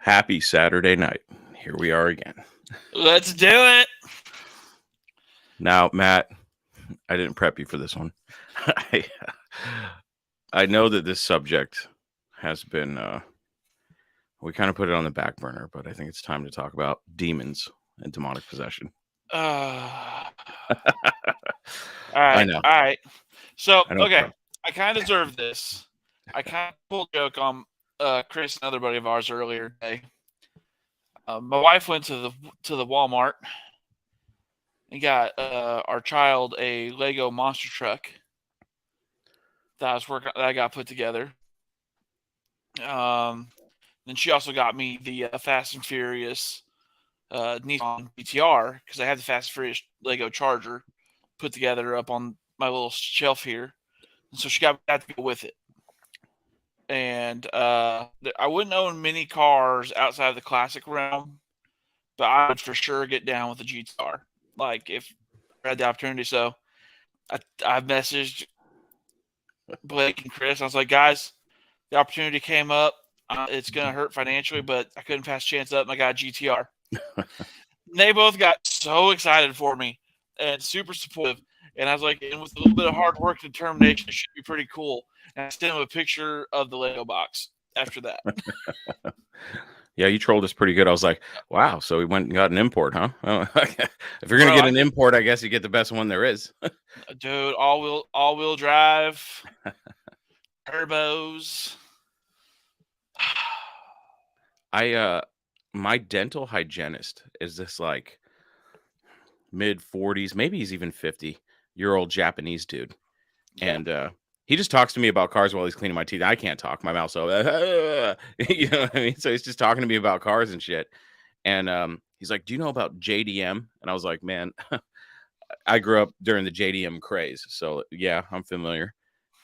Happy Saturday night. Here we are again. Let's do it. Now, Matt, I didn't prep you for this one. I, I know that this subject has been, we kind of put it on the back burner, but I think it's time to talk about demons and demonic possession. All I right. know. All right. So, I know. okay. I kind of deserve this. I kind of pulled a joke on Chris, another buddy of ours, earlier today. My wife went to the Walmart and got our child a Lego monster truck that I got put together. Then she also got me the Fast and Furious Nissan GTR because I had the Fast and Furious Lego Charger put together up on my little shelf here, and so she got that to go with it. And I wouldn't own many cars outside of the classic realm, but I would for sure get down with the GTR, like if I had the opportunity. So I messaged Blake and Chris. I was like, guys, the opportunity came up. It's going to hurt financially, but I couldn't pass the chance up, and I got a GTR. They both got so excited for me and super supportive. And I was like, and with a little bit of hard work and determination, it should be pretty cool. And I sent him a picture of the Lego box after that. Yeah, you trolled us pretty good. I was like, wow, so we went and got an import, huh? If you're going to get an import, I guess you get the best one there is. Dude, all-wheel drive, turbos. My dental hygienist is this like mid 40s, maybe he's even 50-year-old Japanese dude. Yeah. And he just talks to me about cars while he's cleaning my teeth. I can't talk, my mouth's so you know what I mean? So he's just talking to me about cars and shit. And he's like, do you know about JDM? And I was like, man, I grew up during the JDM craze. So yeah, I'm familiar.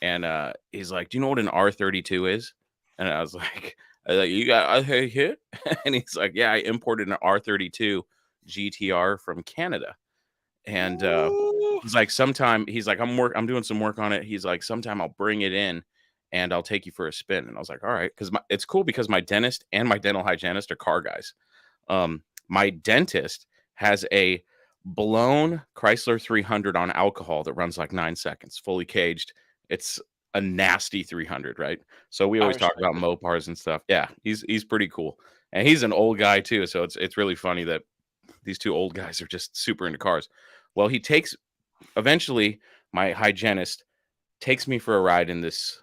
And he's like, do you know what an R32 is? And I was like, you got a hit? And he's like, yeah, I imported an R32 GTR from Canada. And he's like, I'm doing some work on it. He's like, sometime I'll bring it in and I'll take you for a spin. And I was like, all right, because it's cool because my dentist and my dental hygienist are car guys. My dentist has a blown Chrysler 300 on alcohol that runs like 9 seconds, fully caged. It's a nasty 300, right? So we always talk about Mopars and stuff. Yeah, he's pretty cool, and he's an old guy too. So it's really funny that these two old guys are just super into cars. Well, eventually my hygienist takes me for a ride in this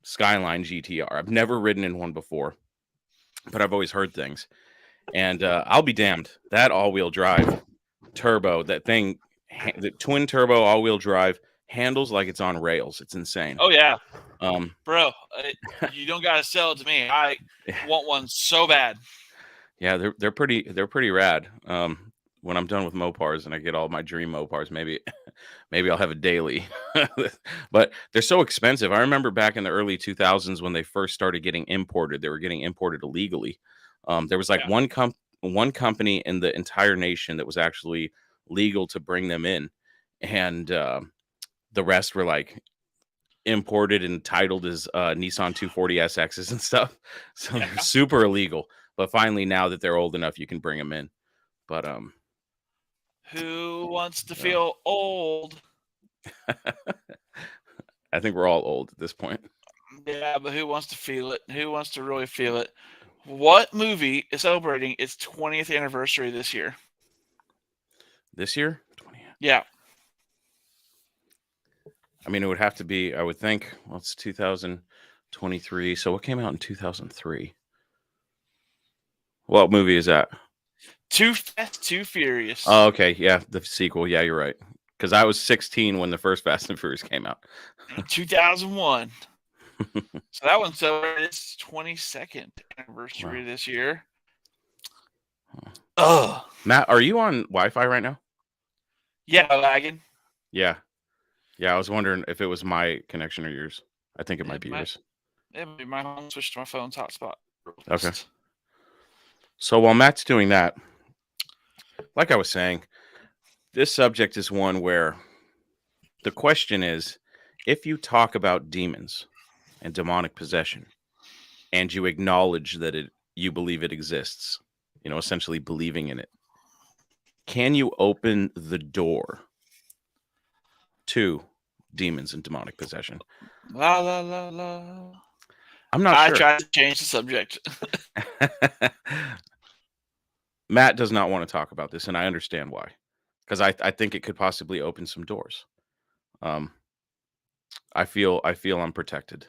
Skyline GTR. I've never ridden in one before, but I've always heard things. And I'll be damned, that all-wheel drive turbo, that thing, the twin turbo all-wheel drive, handles like it's on rails. It's insane. Oh yeah, bro, you don't gotta sell it to me. I want one so bad. Yeah, they're pretty rad. When I'm done with Mopars and I get all my dream Mopars, maybe I'll have a daily. But they're so expensive. I remember back in the early 2000s when they first started getting imported, they were getting imported illegally. There was like one company in the entire nation that was actually legal to bring them in, and the rest were like imported and titled as Nissan 240 SXs and stuff. So they're super illegal. But finally, now that they're old enough, you can bring them in. But who wants to feel old? I think we're all old at this point. Yeah, but who wants to feel it? Who wants to really feel it? What movie is celebrating its 20th anniversary this year? This year? 20. Yeah. I mean, it would have to be, I would think, well, it's 2023. So what came out in 2003? What movie is that? Too Fast, Too Furious. Oh, okay. Yeah, the sequel. Yeah, you're right. Because I was 16 when the first Fast and Furious came out. 2001. So that one celebrated its 22nd anniversary this year. Ugh. Matt, are you on Wi-Fi right now? Yeah, lagging. Yeah. Yeah, I was wondering if it was my connection or yours. I think it might be yours. It might be my phone. Switched to my phone's hotspot. Okay. So while Matt's doing that, like I was saying, this subject is one where the question is, if you talk about demons and demonic possession, and you acknowledge that you believe it exists, essentially believing in it. Can you open the door to demons and demonic possession? La la la la. I'm not I sure. tried to change the subject. Matt does not want to talk about this, and I understand why. Because I think it could possibly open some doors. I feel unprotected.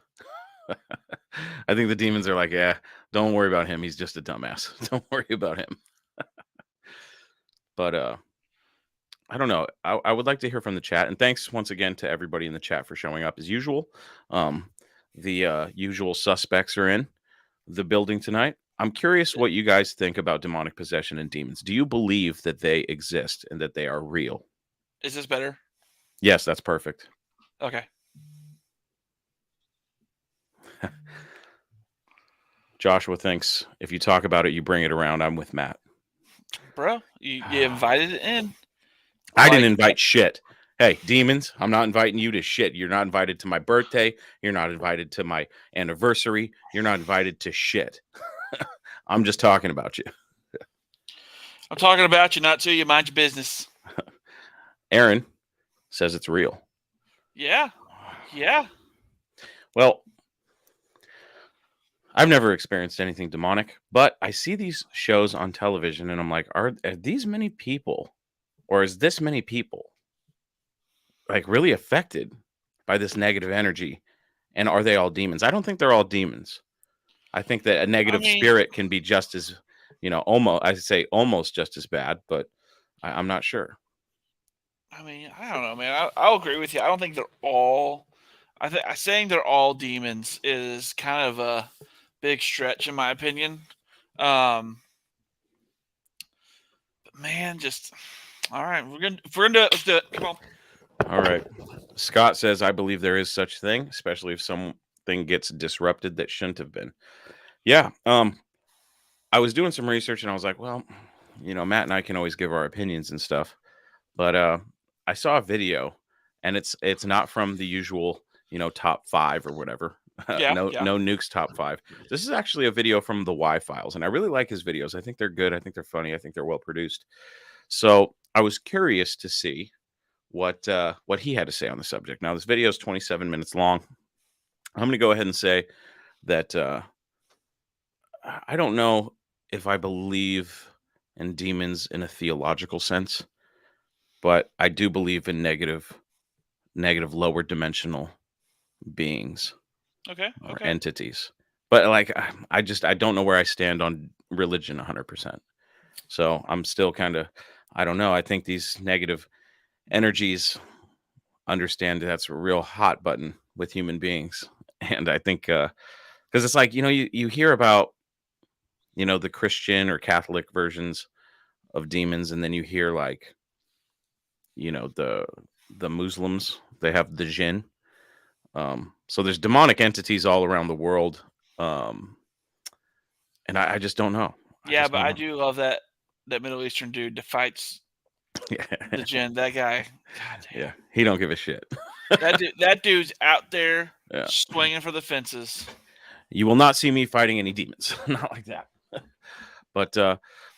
I think the demons are like, yeah, don't worry about him. He's just a dumbass. Don't worry about him. But I don't know. I would like to hear from the chat. And thanks once again to everybody in the chat for showing up as usual. The usual suspects are in the building tonight. I'm curious what you guys think about demonic possession and demons. Do you believe that they exist and that they are real? Is this better? Yes, that's perfect. Okay. Joshua thinks if you talk about it, you bring it around. I'm with Matt. Bro, you invited it in. I didn't invite shit. Hey, demons, I'm not inviting you to shit. You're not invited to my birthday. You're not invited to my anniversary. You're not invited to shit. I'm just talking about you. I'm talking about you, not to you. Mind your business. Aaron says it's real. Yeah. Yeah. Well, I've never experienced anything demonic, but I see these shows on television and I'm like, are these many people, or is this many people like really affected by this negative energy? And are they all demons? I don't think they're all demons. I think that a negative spirit can be just as, almost just as bad, but I'm not sure. I mean, I don't know, man. I'll agree with you. I don't think they're all. Saying they're all demons is kind of a big stretch, in my opinion. But man, just all right. If we're gonna do it, let's do it. Come on. All right. Scott says, I believe there is such thing, especially if something gets disrupted that shouldn't have been. Yeah. I was doing some research and I was like, well, Matt and I can always give our opinions and stuff. But I saw a video and it's not from the usual, top 5 or whatever. No nukes top 5. This is actually a video from the Y Files. And I really like his videos. I think they're good. I think they're funny. I think they're well produced. So I was curious to see what he had to say on the subject. Now, this video is 27 minutes long. I'm going to go ahead and say that I don't know if I believe in demons in a theological sense, but I do believe in negative lower dimensional beings. Okay. Or entities. But like I don't know where I stand on religion 100%. So I'm still kind of, I don't know. I think these negative energies understand that's a real hot button with human beings. And I think because it's like, you hear about, the Christian or Catholic versions of demons, and then you hear like, the Muslims, they have the jinn. So there's demonic entities all around the world. And I just don't know. I do love that Middle Eastern dude that fights the jinn. That guy. God damn. Yeah, he don't give a shit. that dude's out there swinging for the fences. You will not see me fighting any demons. Not like that. But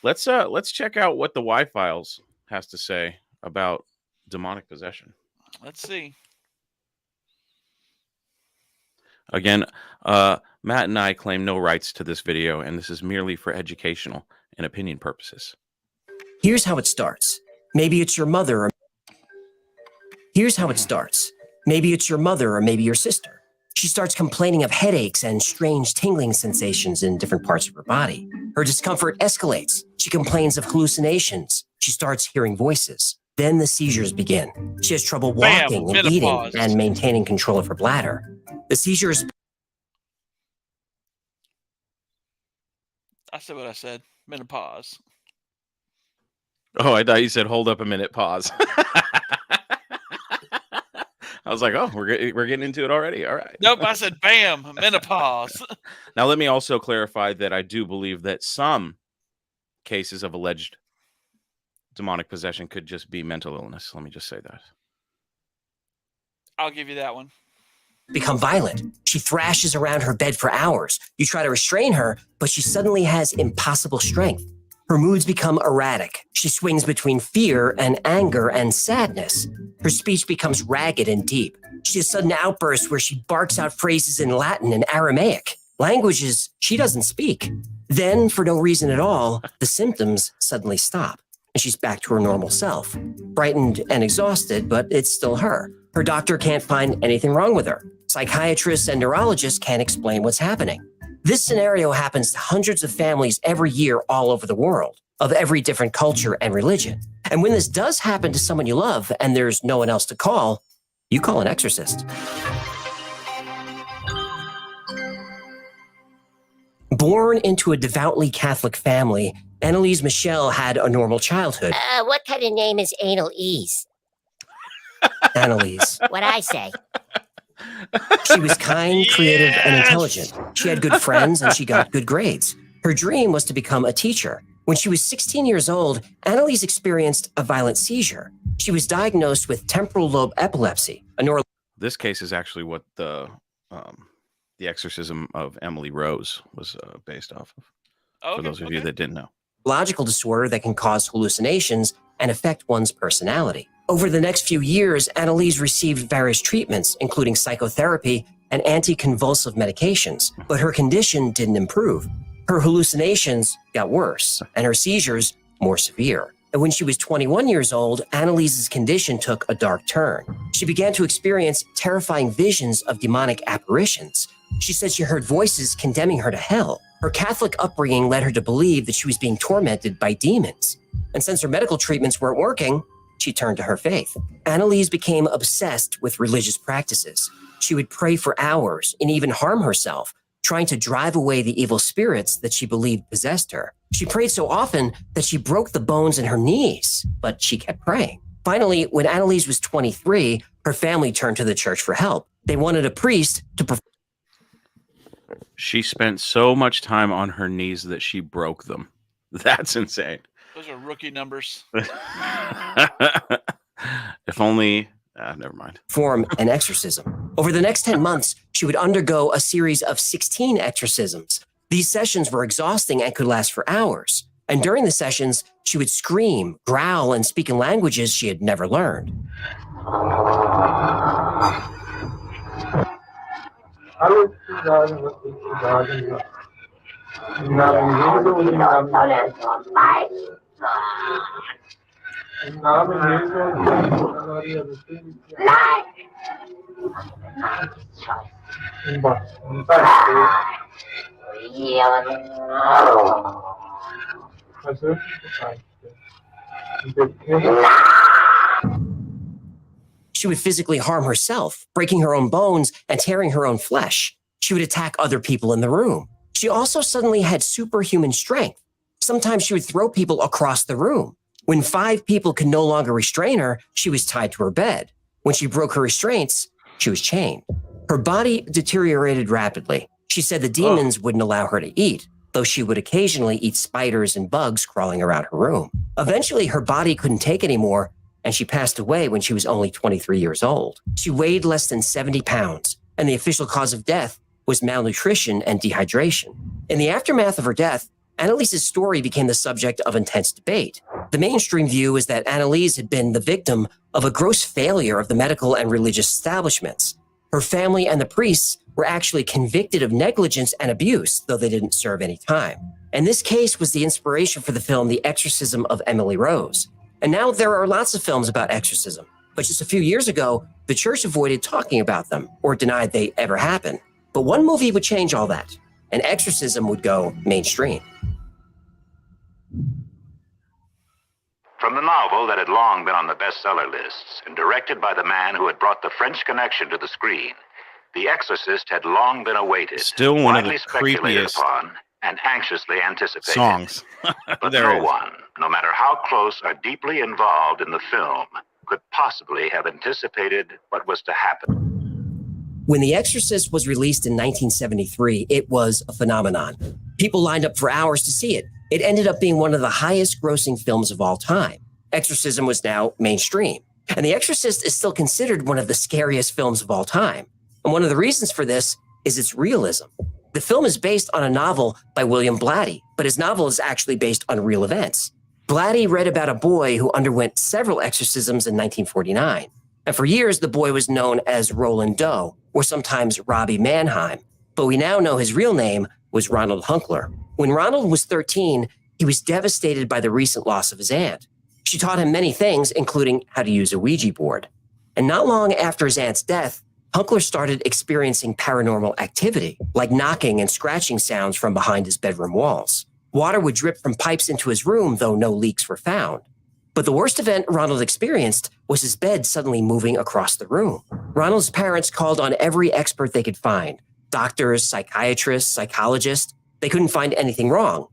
let's check out what the Y Files has to say about demonic possession. Let's see. Again, Matt and I claim no rights to this video, and this is merely for educational and opinion purposes. Here's how it starts. Maybe it's your mother, or maybe your sister. She starts complaining of headaches and strange tingling sensations in different parts of her body. Her discomfort escalates. She complains of hallucinations. She starts hearing voices. Then the seizures begin. She has trouble walking and eating and maintaining control of her bladder. The seizures... I said what I said. Menopause. Oh, I thought you said hold up a minute, pause. I was like, oh, we're getting into it already. All right. Nope, I said bam, menopause. Now, let me also clarify that I do believe that some cases of alleged demonic possession could just be mental illness. Let me just say that. I'll give you that one. become violent. She thrashes around her bed for hours. You try to restrain her, but she suddenly has impossible strength. Her moods become erratic. She swings between fear and anger and sadness. Her speech becomes ragged and deep. She has sudden outbursts where she barks out phrases in Latin and Aramaic, languages she doesn't speak. Then, for no reason at all, the symptoms suddenly stop, and she's back to her normal self. Frightened and exhausted, but it's still her. Her doctor can't find anything wrong with her. Psychiatrists and neurologists can't explain what's happening. This scenario happens to hundreds of families every year all over the world, of every different culture and religion. And when this does happen to someone you love and there's no one else to call, you call an exorcist. Born into a devoutly Catholic family, Annalise Michel had a normal childhood. What kind of name is Anal Ease? Annalise. What I say? She was kind, creative, and intelligent. She had good friends and she got good grades. Her dream was to become a teacher. When she was 16 years old, Annalise experienced a violent seizure. She was diagnosed with temporal lobe epilepsy, a This case is actually what the exorcism of Emily Rose was based off of. Okay, for those of you that didn't know. neurological disorder that can cause hallucinations and affect one's personality. Over the next few years, Annalise received various treatments, including psychotherapy and anticonvulsive medications, but her condition didn't improve. Her hallucinations got worse, and her seizures more severe. And when she was 21 years old, Annalise's condition took a dark turn. She began to experience terrifying visions of demonic apparitions. She said she heard voices condemning her to hell. Her Catholic upbringing led her to believe that she was being tormented by demons. And since her medical treatments weren't working, she turned to her faith. Annalise became obsessed with religious practices. She would pray for hours and even harm herself, trying to drive away the evil spirits that she believed possessed her. She prayed so often that she broke the bones in her knees, but she kept praying. Finally, when Annalise was 23, her family turned to the church for help. They wanted a priest to She spent so much time on her knees that she broke them. That's insane. Those are rookie numbers. If only... never mind. perform an exorcism. Over the next 10 months, she would undergo a series of 16 exorcisms. These sessions were exhausting and could last for hours. And during the sessions, she would scream, growl, and speak in languages she had never learned. She would physically harm herself, breaking her own bones and tearing her own flesh. She would attack other people in the room. She also suddenly had superhuman strength. Sometimes she would throw people across the room. When 5 people could no longer restrain her, she was tied to her bed. When she broke her restraints, she was chained. Her body deteriorated rapidly. She said the demons wouldn't allow her to eat, though she would occasionally eat spiders and bugs crawling around her room. Eventually, her body couldn't take anymore, and she passed away when she was only 23 years old. She weighed less than 70 pounds, and the official cause of death was malnutrition and dehydration. In the aftermath of her death, Annalise's story became the subject of intense debate. The mainstream view is that Annalise had been the victim of a gross failure of the medical and religious establishments. Her family and the priests were actually convicted of negligence and abuse, though they didn't serve any time. And this case was the inspiration for the film The Exorcism of Emily Rose. And now there are lots of films about exorcism, but just a few years ago, the church avoided talking about them or denied they ever happened. But one movie would change all that. An exorcism would go mainstream. From the novel that had long been on the bestseller lists and directed by the man who had brought the French Connection to the screen, The Exorcist had long been awaited, Still one of the widely speculated creepiest upon, and anxiously anticipated. songs. But There no it is. one, no matter how close or deeply involved in the film, could possibly have anticipated what was to happen. When The Exorcist was released in 1973, it was a phenomenon. People lined up for hours to see it. It ended up being one of the highest grossing films of all time. Exorcism was now mainstream. And The Exorcist is still considered one of the scariest films of all time. And one of the reasons for this is its realism. The film is based on a novel by William Blatty, but his novel is actually based on real events. Blatty read about a boy who underwent several exorcisms in 1949. And for years, the boy was known as Roland Doe, or sometimes Robbie Mannheim. But we now know his real name was Ronald Hunkler. When Ronald was 13, he was devastated by the recent loss of his aunt. She taught him many things, including how to use a Ouija board. And not long after his aunt's death, Hunkler started experiencing paranormal activity, like knocking and scratching sounds from behind his bedroom walls. Water would drip from pipes into his room, though no leaks were found. But the worst event Ronald experienced was his bed suddenly moving across the room. Ronald's parents called on every expert they could find, doctors, psychiatrists, psychologists. They couldn't find anything wrong.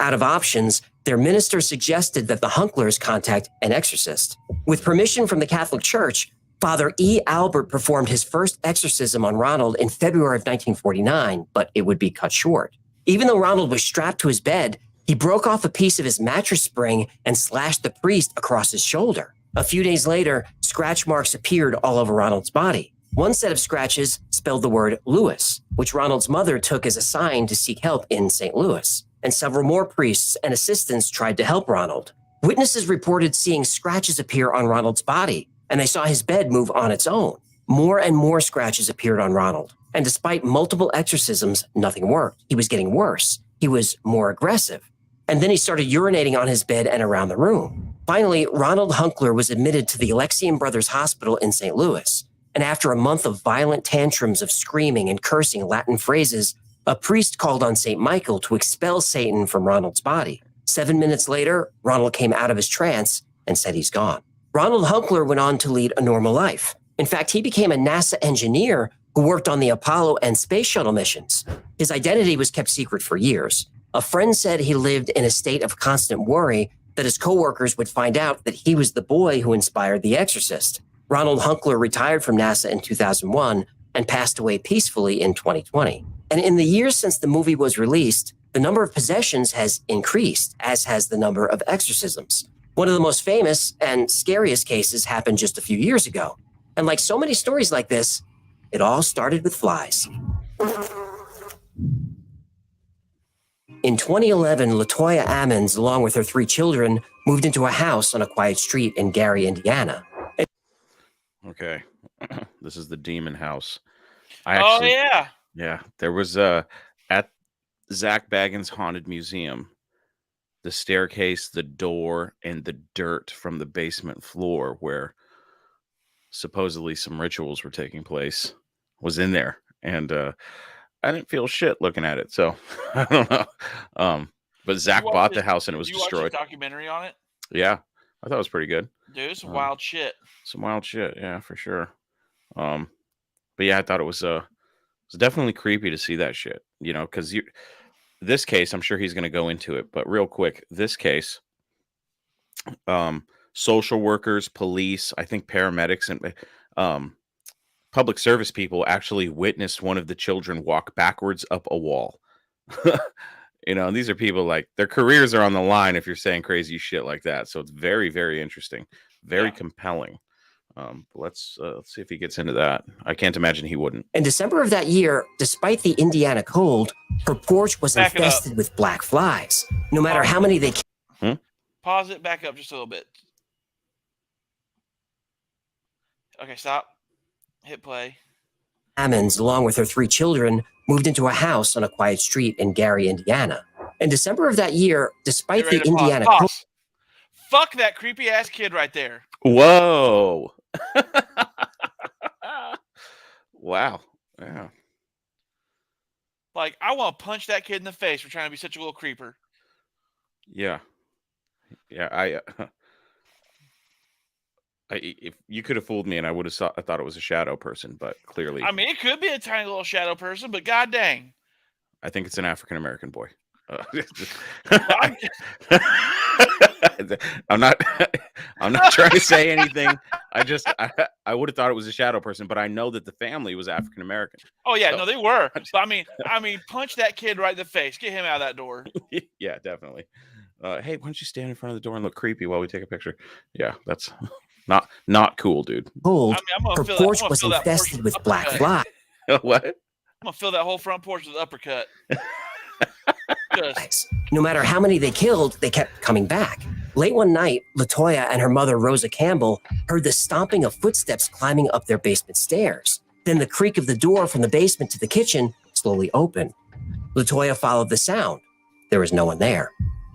Out of options, their minister suggested that the Hunklers contact an exorcist. With permission from the Catholic Church, Father E. Albert performed his first exorcism on Ronald in February of 1949, but it would be cut short. Even though Ronald was strapped to his bed, he broke off a piece of his mattress spring and slashed the priest across his shoulder. A few days later, scratch marks appeared all over Ronald's body. One set of scratches spelled the word Louis, which Ronald's mother took as a sign to seek help in St. Louis. And several more priests and assistants tried to help Ronald. Witnesses reported seeing scratches appear on Ronald's body, and they saw his bed move on its own. More and more scratches appeared on Ronald. And despite multiple exorcisms, nothing worked. He was getting worse. He was more aggressive. And then he started urinating on his bed and around the room. Finally, Ronald Hunkler was admitted to the Alexian Brothers Hospital in St. Louis. And after a month of violent tantrums of screaming and cursing Latin phrases, a priest called on St. Michael to expel Satan from Ronald's body. 7 minutes later, Ronald came out of his trance and said he's gone. Ronald Hunkler went on to lead a normal life. In fact, he became a NASA engineer who worked on the Apollo and space shuttle missions. His identity was kept secret for years. A friend said he lived in a state of constant worry that his coworkers would find out that he was the boy who inspired The Exorcist. Ronald Hunkler retired from NASA in 2001 and passed away peacefully in 2020. And in the years since the movie was released, the number of possessions has increased, as has the number of exorcisms. One of the most famous and scariest cases happened just a few years ago. And like so many stories like this, it all started with flies. In 2011, LaToya Ammons, along with her 3 children, moved into a house on a quiet street in Gary, Indiana. Okay. This is the demon house. Yeah. There was at Zach Bagans' Haunted Museum, the staircase, the door, and the dirt from the basement floor where supposedly some rituals were taking place was in there. And I didn't feel shit looking at it, so I don't know. But Zach bought the house and it was destroyed. You watched a documentary on it? Yeah, I thought it was pretty good. Dude, it's wild shit. Some wild shit, yeah, for sure. But yeah, I thought it was definitely creepy to see that shit, you know, because this case, I'm sure he's going to go into it, but real quick, this case, social workers, police, I think paramedics, and public service people actually witnessed one of the children walk backwards up a wall. You know, these are people like their careers are on the line if you're saying crazy shit like that. So it's very, very interesting, very compelling. Let's see if he gets into that. I can't imagine he wouldn't. In December of that year, despite the Indiana cold, her porch was infested with black flies. No matter how many they Pause it, back up just a little bit. Okay, stop. Hit play. Ammons, along with her 3 children, moved into a house on a quiet street in Gary, Indiana. In December of that year, despite the Indiana cold... Fuck that creepy ass kid right there. Whoa. Wow. Yeah. Like, I want to punch that kid in the face for trying to be such a little creeper. Yeah. Yeah, if you could have fooled me and I would have I thought it was a shadow person, but clearly. I mean, it could be a tiny little shadow person, but god dang. I think it's an African-American boy. I'm not trying to say anything. I would have thought it was a shadow person, but I know that the family was African-American. Oh yeah, so. No, they were. But I mean, punch that kid right in the face. Get him out of that door. Yeah, definitely. Hey, why don't you stand in front of the door and look creepy while we take a picture? Yeah, that's not cool, dude. Cold. Her porch was infested with black flies. What? I'm gonna fill that whole front porch with uppercut. Just No matter how many they killed, they kept coming back. Late one night, LaToya and her mother, Rosa Campbell, heard the stomping of footsteps climbing up their basement stairs. Then the creak of the door from the basement to the kitchen slowly opened. LaToya followed the sound. There was no one there.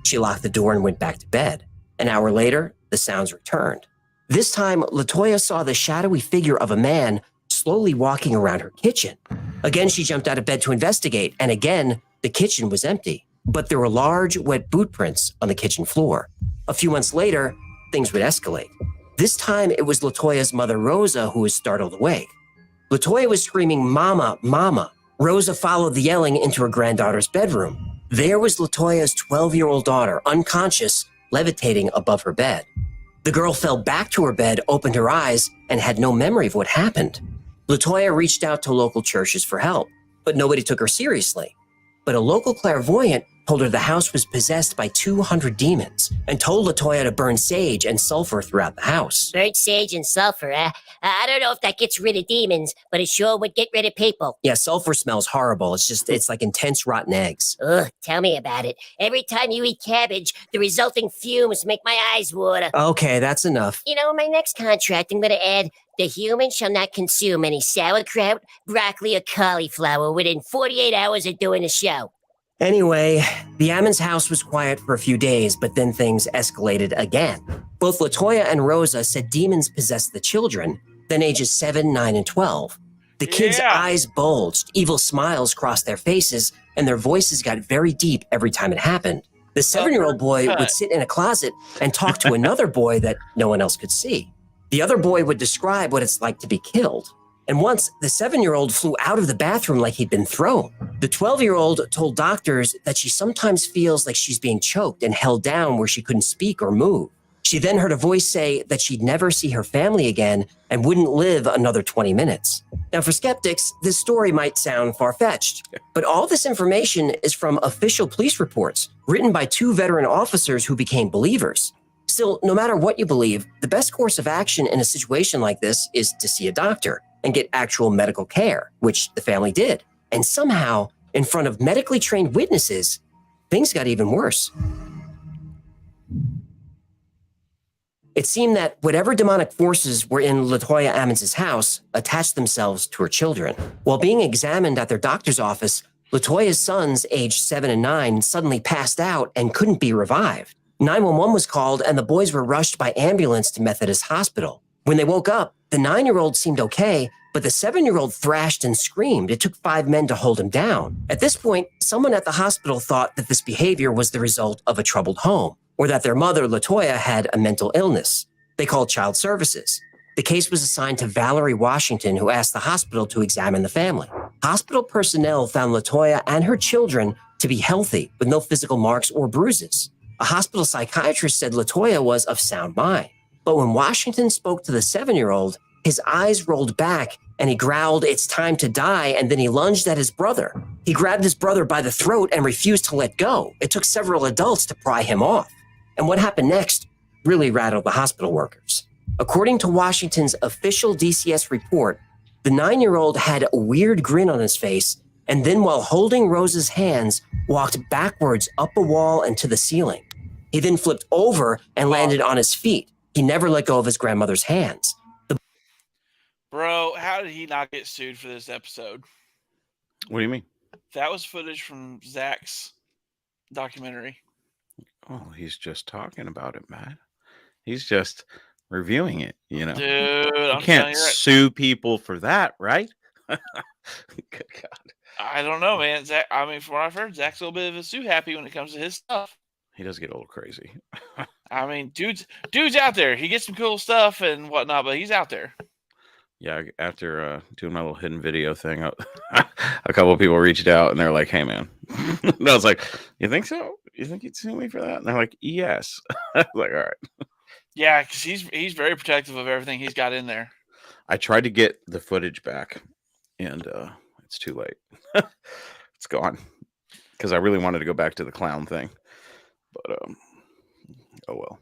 She locked the door and went back to bed. An hour later, the sounds returned. This time, LaToya saw the shadowy figure of a man slowly walking around her kitchen. Again, she jumped out of bed to investigate, and again, the kitchen was empty. But there were large, wet boot prints on the kitchen floor. A few months later, things would escalate. This time, it was LaToya's mother, Rosa, who was startled awake. LaToya was screaming, "Mama, Mama." Rosa followed the yelling into her granddaughter's bedroom. There was LaToya's 12-year-old daughter, unconscious, levitating above her bed. The girl fell back to her bed, opened her eyes, and had no memory of what happened. LaToya reached out to local churches for help, but nobody took her seriously. But a local clairvoyant told her the house was possessed by 200 demons and told LaToya to burn sage and sulfur throughout the house. Burnt sage and sulfur, I don't know if that gets rid of demons, but it sure would get rid of people. Yeah, sulfur smells horrible. It's like intense rotten eggs. Ugh, tell me about it. Every time you eat cabbage, the resulting fumes make my eyes water. Okay, that's enough. You know, in my next contract, I'm going to add, the human shall not consume any sauerkraut, broccoli, or cauliflower within 48 hours of doing the show. Anyway, the Ammons house was quiet for a few days, but then things escalated again. Both LaToya and Rosa said demons possessed the children, then ages 7, 9, and 12. The kids' eyes bulged, evil smiles crossed their faces, and their voices got very deep every time it happened. The 7-year-old boy would sit in a closet and talk to another boy that no one else could see. The other boy would describe what it's like to be killed. And once, the 7-year-old flew out of the bathroom like he'd been thrown. The 12-year-old told doctors that she sometimes feels like she's being choked and held down where she couldn't speak or move. She then heard a voice say that she'd never see her family again and wouldn't live another 20 minutes. Now, for skeptics, this story might sound far-fetched, but all this information is from official police reports written by 2 veteran officers who became believers. Still, no matter what you believe, the best course of action in a situation like this is to see a doctor and get actual medical care, which the family did. And somehow, in front of medically trained witnesses, things got even worse. It seemed that whatever demonic forces were in LaToya Ammons' house attached themselves to her children. While being examined at their doctor's office, LaToya's sons, aged 7 and 9, suddenly passed out and couldn't be revived. 911 was called, and the boys were rushed by ambulance to Methodist Hospital. When they woke up, the 9-year-old seemed okay, but the 7-year-old thrashed and screamed. It took 5 men to hold him down. At this point, someone at the hospital thought that this behavior was the result of a troubled home, or that their mother, LaToya, had a mental illness. They called child services. The case was assigned to Valerie Washington, who asked the hospital to examine the family. Hospital personnel found LaToya and her children to be healthy, with no physical marks or bruises. A hospital psychiatrist said LaToya was of sound mind. But when Washington spoke to the 7-year-old, his eyes rolled back and he growled, "It's time to die," and then he lunged at his brother. He grabbed his brother by the throat and refused to let go. It took several adults to pry him off. And what happened next really rattled the hospital workers. According to Washington's official DCS report, the 9-year-old had a weird grin on his face, and then while holding Rosa's hands, walked backwards up a wall and to the ceiling. He then flipped over and landed on his feet. He never let go of his grandmother's hands. Bro, how did he not get sued for this episode? What do you mean? That was footage from Zach's documentary. Oh, he's just talking about it, man. He's just reviewing it, you know. Dude, you I'm can't telling you, sue people for that, right? Good God. I don't know, man. Zach, I mean, from what I've heard, Zach's a little bit of a sue happy when it comes to his stuff. He does get a little crazy. I mean, dude's out there. He gets some cool stuff and whatnot, but he's out there. Yeah, after doing my little hidden video thing, a couple of people reached out and they're like, "Hey, man," and I was like, "You think so? You think you'd sue me for that?" And they're like, "Yes." I was like, "All right." Yeah, because he's very protective of everything he's got in there. I tried to get the footage back, and it's too late. It's gone because I really wanted to go back to the clown thing, but oh well.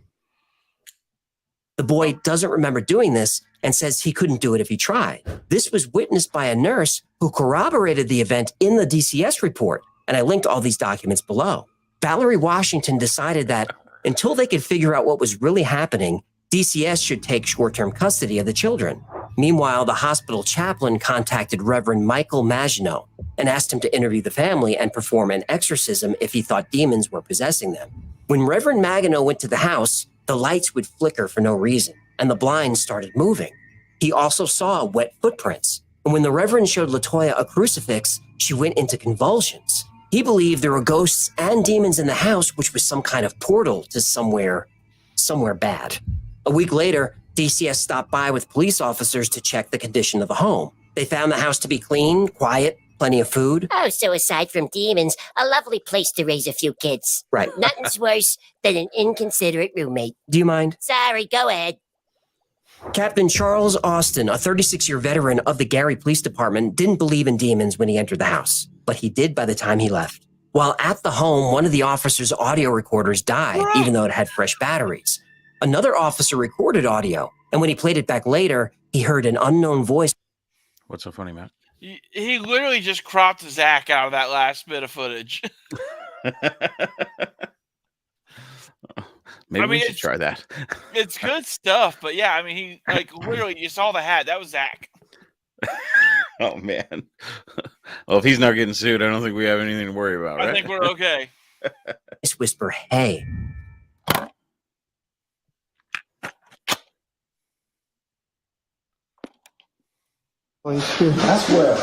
The boy doesn't remember doing this, and says he couldn't do it if he tried. This was witnessed by a nurse who corroborated the event in the DCS report, and I linked all these documents below. Valerie Washington decided that until they could figure out what was really happening, DCS should take short-term custody of the children. Meanwhile, the hospital chaplain contacted Reverend Michael Maginot and asked him to interview the family and perform an exorcism if he thought demons were possessing them. When Reverend Maginot went to the house, the lights would flicker for no reason, and the blinds started moving. He also saw wet footprints, and when the Reverend showed LaToya a crucifix, she went into convulsions. He believed there were ghosts and demons in the house, which was some kind of portal to somewhere bad. A week later, DCS stopped by with police officers to check the condition of the home. They found the house to be clean, quiet, plenty of food. Oh, so aside from demons, a lovely place to raise a few kids. Right. Nothing's worse than an inconsiderate roommate. Do you mind? Sorry, go ahead. Captain Charles Austin, a 36-year veteran of the Gary Police Department, didn't believe in demons when he entered the house, but he did by the time he left. While at the home, one of the officer's audio recorders died, even though it had fresh batteries. Another officer recorded audio, and when he played it back later, he heard an unknown voice. What's so funny, Matt? He literally just cropped Zach out of that last bit of footage. Maybe we should try that. It's good stuff, but yeah, I mean, he literally, you saw the hat. That was Zach. Oh man. Well, if he's not getting sued, I don't think we have anything to worry about, right? I think we're okay. Whisper, hey. That's well.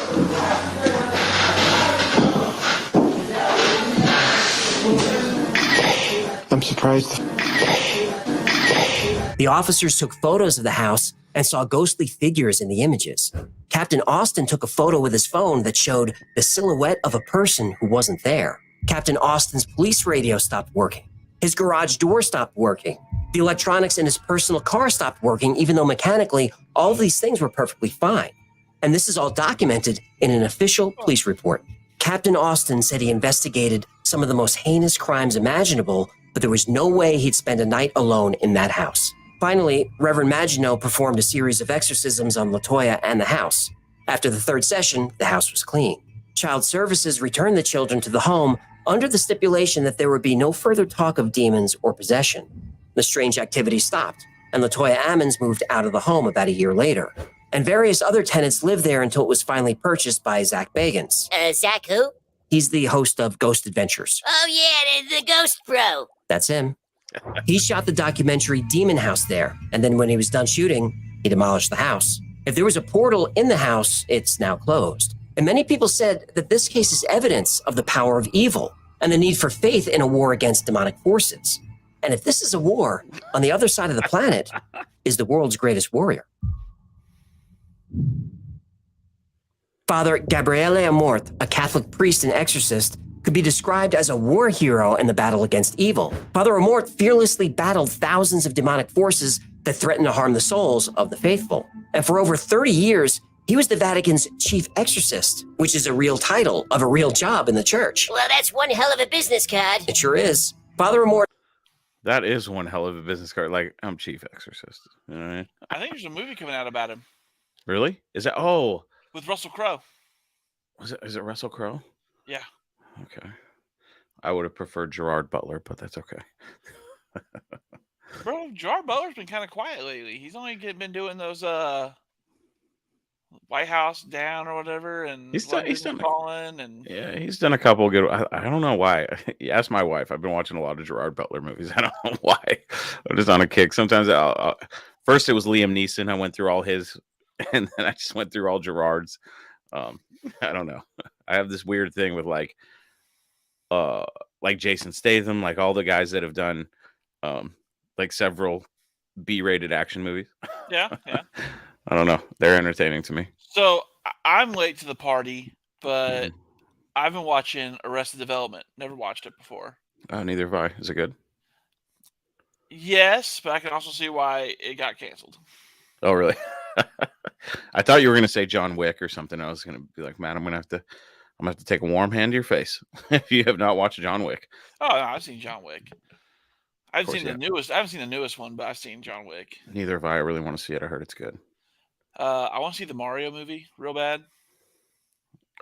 I'm surprised. The officers took photos of the house and saw ghostly figures in the images. Captain Austin took a photo with his phone that showed the silhouette of a person who wasn't there. Captain Austin's police radio stopped working. His garage door stopped working. The electronics in his personal car stopped working, even though mechanically, all of these things were perfectly fine. And this is all documented in an official police report. Captain Austin said he investigated some of the most heinous crimes imaginable, but there was no way he'd spend a night alone in that house. Finally, Reverend Maginot performed a series of exorcisms on LaToya and the house. After the third session, the house was clean. Child Services returned the children to the home under the stipulation that there would be no further talk of demons or possession. The strange activity stopped, and LaToya Ammons moved out of the home about a year later. And various other tenants lived there until it was finally purchased by Zach Bagans. Zach who? He's the host of Ghost Adventures. Oh yeah, the Ghost Bro. That's him. He shot the documentary Demon House there, and then when he was done shooting, he demolished the house. If there was a portal in the house, it's now closed. And many people said that this case is evidence of the power of evil and the need for faith in a war against demonic forces. And if this is a war, on the other side of the planet is the world's greatest warrior. Father Gabriele Amort, a Catholic priest and exorcist, could be described as a war hero in the battle against evil. Father Amort fearlessly battled thousands of demonic forces that threatened to harm the souls of the faithful. And for over 30 years, he was the Vatican's chief exorcist, which is a real title of a real job in the church. Well, that's one hell of a business card. It sure is. Father Amort. That is one hell of a business card. Like, I'm chief exorcist. You know what I mean? I think there's a movie coming out about him. Really? Is that? Oh, with Russell Crowe. Is it Russell Crowe? Yeah. Okay. I would have preferred Gerard Butler, but that's okay. Bro, Gerard Butler's been kind of quiet lately. He's only been doing those White House Down or whatever, and he's done Calling, and yeah, he's done a couple good. I don't know why. You ask my wife. I've been watching a lot of Gerard Butler movies. I don't know why. I'm just on a kick. Sometimes first it was Liam Neeson. I went through all his, and then I just went through all Gerard's. I don't know. I have this weird thing with like Jason Statham, like all the guys that have done like several B-rated action movies. Yeah. I don't know. They're entertaining to me. So I'm late to the party, but I've been watching Arrested Development. Never watched it before. Oh, neither have I. Is it good? Yes, but I can also see why it got canceled. Oh, really? I thought you were going to say John Wick or something. I was going to be like, man, I'm going to have to take a warm hand to your face if you have not watched John Wick. Oh, no, I've seen John Wick. I haven't seen the newest one, but I've seen John Wick. Neither have I. I really want to see it. I heard it's good. I want to see the Mario movie real bad.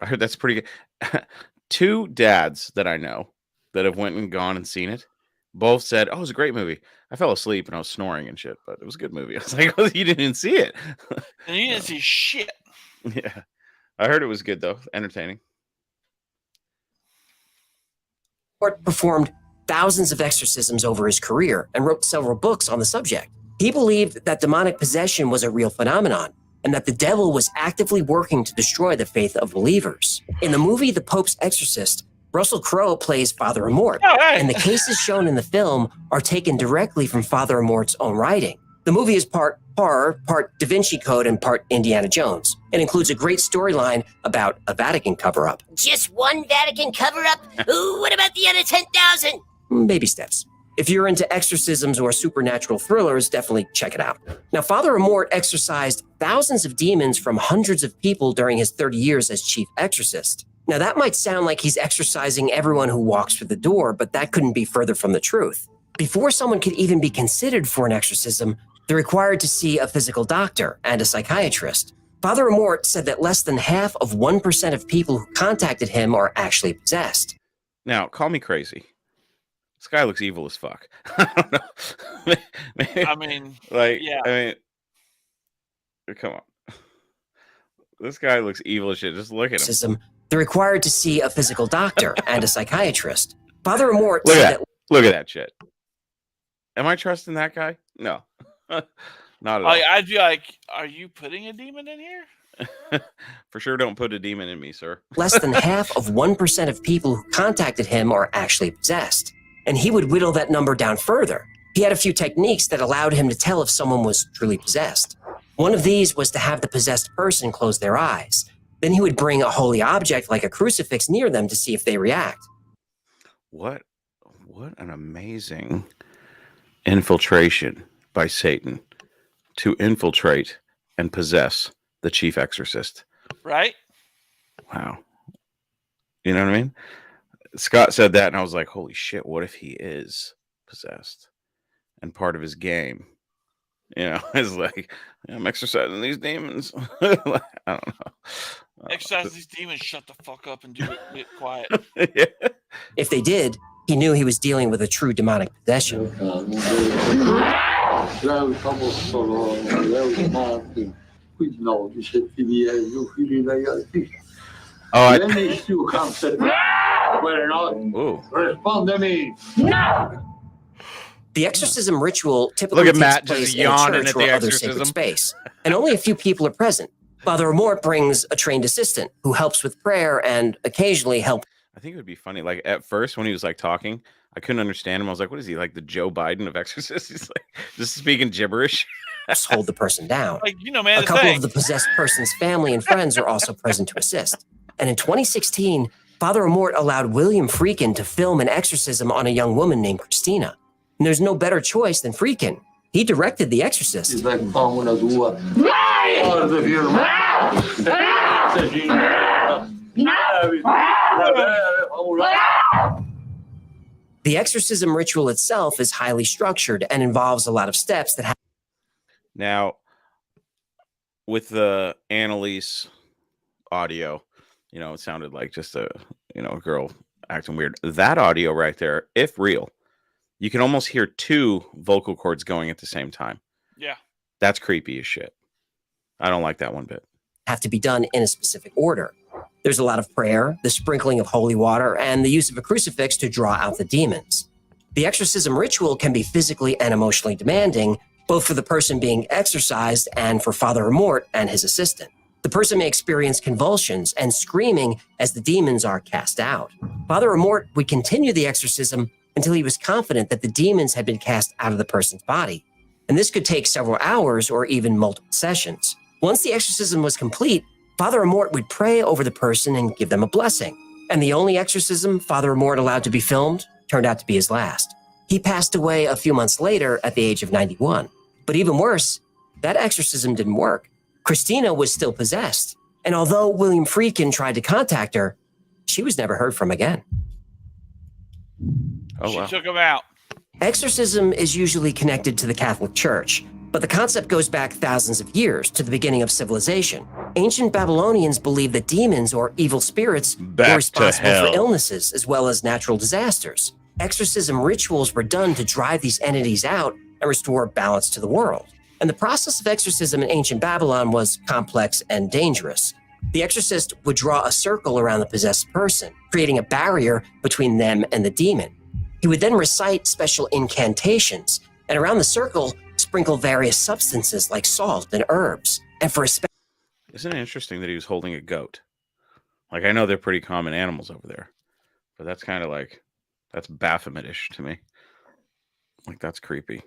I heard that's pretty good. 2 dads that I know that have went and gone and seen it both said, "Oh, it was a great movie." I fell asleep and I was snoring and shit, but it was a good movie. I was like, "Oh, you didn't even see it." And you didn't see shit. Yeah, I heard it was good though, entertaining. Mort performed thousands of exorcisms over his career and wrote several books on the subject. He believed that demonic possession was a real phenomenon and that the devil was actively working to destroy the faith of believers. In the movie The Pope's Exorcist, Russell Crowe plays Father Amort, and the cases shown in the film are taken directly from Father Amort's own writing. The movie is part horror, part Da Vinci Code, and part Indiana Jones. It includes a great storyline about a Vatican cover-up. Just one Vatican cover-up? Ooh, what about the other 10,000? Baby steps. If you're into exorcisms or supernatural thrillers, definitely check it out. Now, Father Amort exorcised thousands of demons from hundreds of people during his 30 years as chief exorcist. Now, that might sound like he's exorcising everyone who walks through the door, but that couldn't be further from the truth. Before someone could even be considered for an exorcism, they're required to see a physical doctor and a psychiatrist. Father Amort said that less than half of 1% of people who contacted him are actually possessed. Now, call me crazy. This guy looks evil as fuck. I don't know. Maybe, I mean, like, yeah. I mean, come on. This guy looks evil as shit. Just look at him. They're required to see a physical doctor and a psychiatrist. Father Amort Look said at that. Look at that shit. Am I trusting that guy? No. Not at all. I'd be like, are you putting a demon in here? For sure, don't put a demon in me, sir. less than half of 1% of people who contacted him are actually possessed. And he would whittle that number down further. He had a few techniques that allowed him to tell if someone was truly possessed. One of these was to have the possessed person close their eyes. Then he would bring a holy object like a crucifix near them to see if they react. What an amazing infiltration by Satan to infiltrate and possess the chief exorcist. Right? Wow. You know what I mean? Scott said that and I was like, holy shit, what if he is possessed and part of his game? You know, it's like, I'm exercising these demons. I don't know. Exercise these demons, shut the fuck up and do it, get quiet. Yeah. If they did, he knew he was dealing with a true demonic possession. The exorcism ritual typically takes Matt place just in a yawning church at or the other exorcism. sacred space, and only a few people are present. Father Amort brings a trained assistant who helps with prayer and occasionally helps I think it would be funny. Like at first when he was like talking, I couldn't understand him. I was like, what is he, like the Joe Biden of exorcists? He's like just speaking gibberish. hold the person down. Like, you know, man, A couple of the possessed person's family and friends are also present to assist. And in 2016, Father Amort allowed William Friedkin to film an exorcism on a young woman named Christina. And there's no better choice than Friedkin. He directed The Exorcist. The exorcism ritual itself is highly structured and involves a lot of steps that Now, with the Annalise audio, you know, it sounded like just a girl acting weird. That audio right there, if real, you can almost hear 2 vocal cords going at the same time. Yeah. That's creepy as shit. I don't like that one bit. have to be done in a specific order. There's a lot of prayer, the sprinkling of holy water, and the use of a crucifix to draw out the demons. The exorcism ritual can be physically and emotionally demanding, both for the person being exorcised and for Father Amort and his assistant. The person may experience convulsions and screaming as the demons are cast out. Father Amort would continue the exorcism until he was confident that the demons had been cast out of the person's body. And this could take several hours or even multiple sessions. Once the exorcism was complete, Father Amort would pray over the person and give them a blessing. And the only exorcism Father Amort allowed to be filmed turned out to be his last. He passed away a few months later at the age of 91. But even worse, that exorcism didn't work. Christina was still possessed. And although William Friedkin tried to contact her, she was never heard from again. Oh, wow. She took him out. Exorcism is usually connected to the Catholic Church, But the concept goes back thousands of years to the beginning of civilization. Ancient Babylonians believed that demons or evil spirits were responsible for illnesses as well as natural disasters. Exorcism rituals were done to drive these entities out and restore balance to the world. And the process of exorcism in ancient Babylon was complex and dangerous. The exorcist would draw a circle around the possessed person, creating a barrier between them and the demon. He would then recite special incantations, and around the circle, sprinkle various substances like salt and herbs. And for a Isn't it interesting that he was holding a goat? Like, I know they're pretty common animals over there, but that's kind of like, that's Baphomet-ish to me. Like, that's creepy.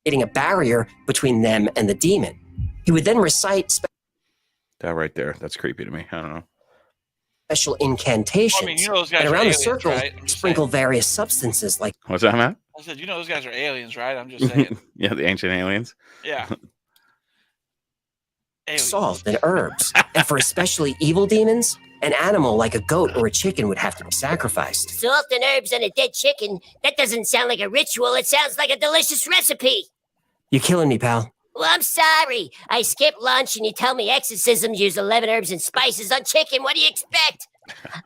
Creating a barrier between them and the demon. He would then recite that right there, that's creepy to me. I don't know. Special incantations. Well, I mean, you know those guys and are around aliens, the circle, right? sprinkle various substances like... What's that, Matt? I said, you know those guys are aliens, right? I'm just saying. Yeah, the ancient aliens. Yeah. Salt and herbs. And for especially evil demons, an animal like a goat or a chicken would have to be sacrificed. Salt and herbs and a dead chicken? That doesn't sound like a ritual. It sounds like a delicious recipe. You're killing me, pal. Well, I'm sorry. I skipped lunch and you tell me exorcisms use 11 herbs and spices on chicken. What do you expect?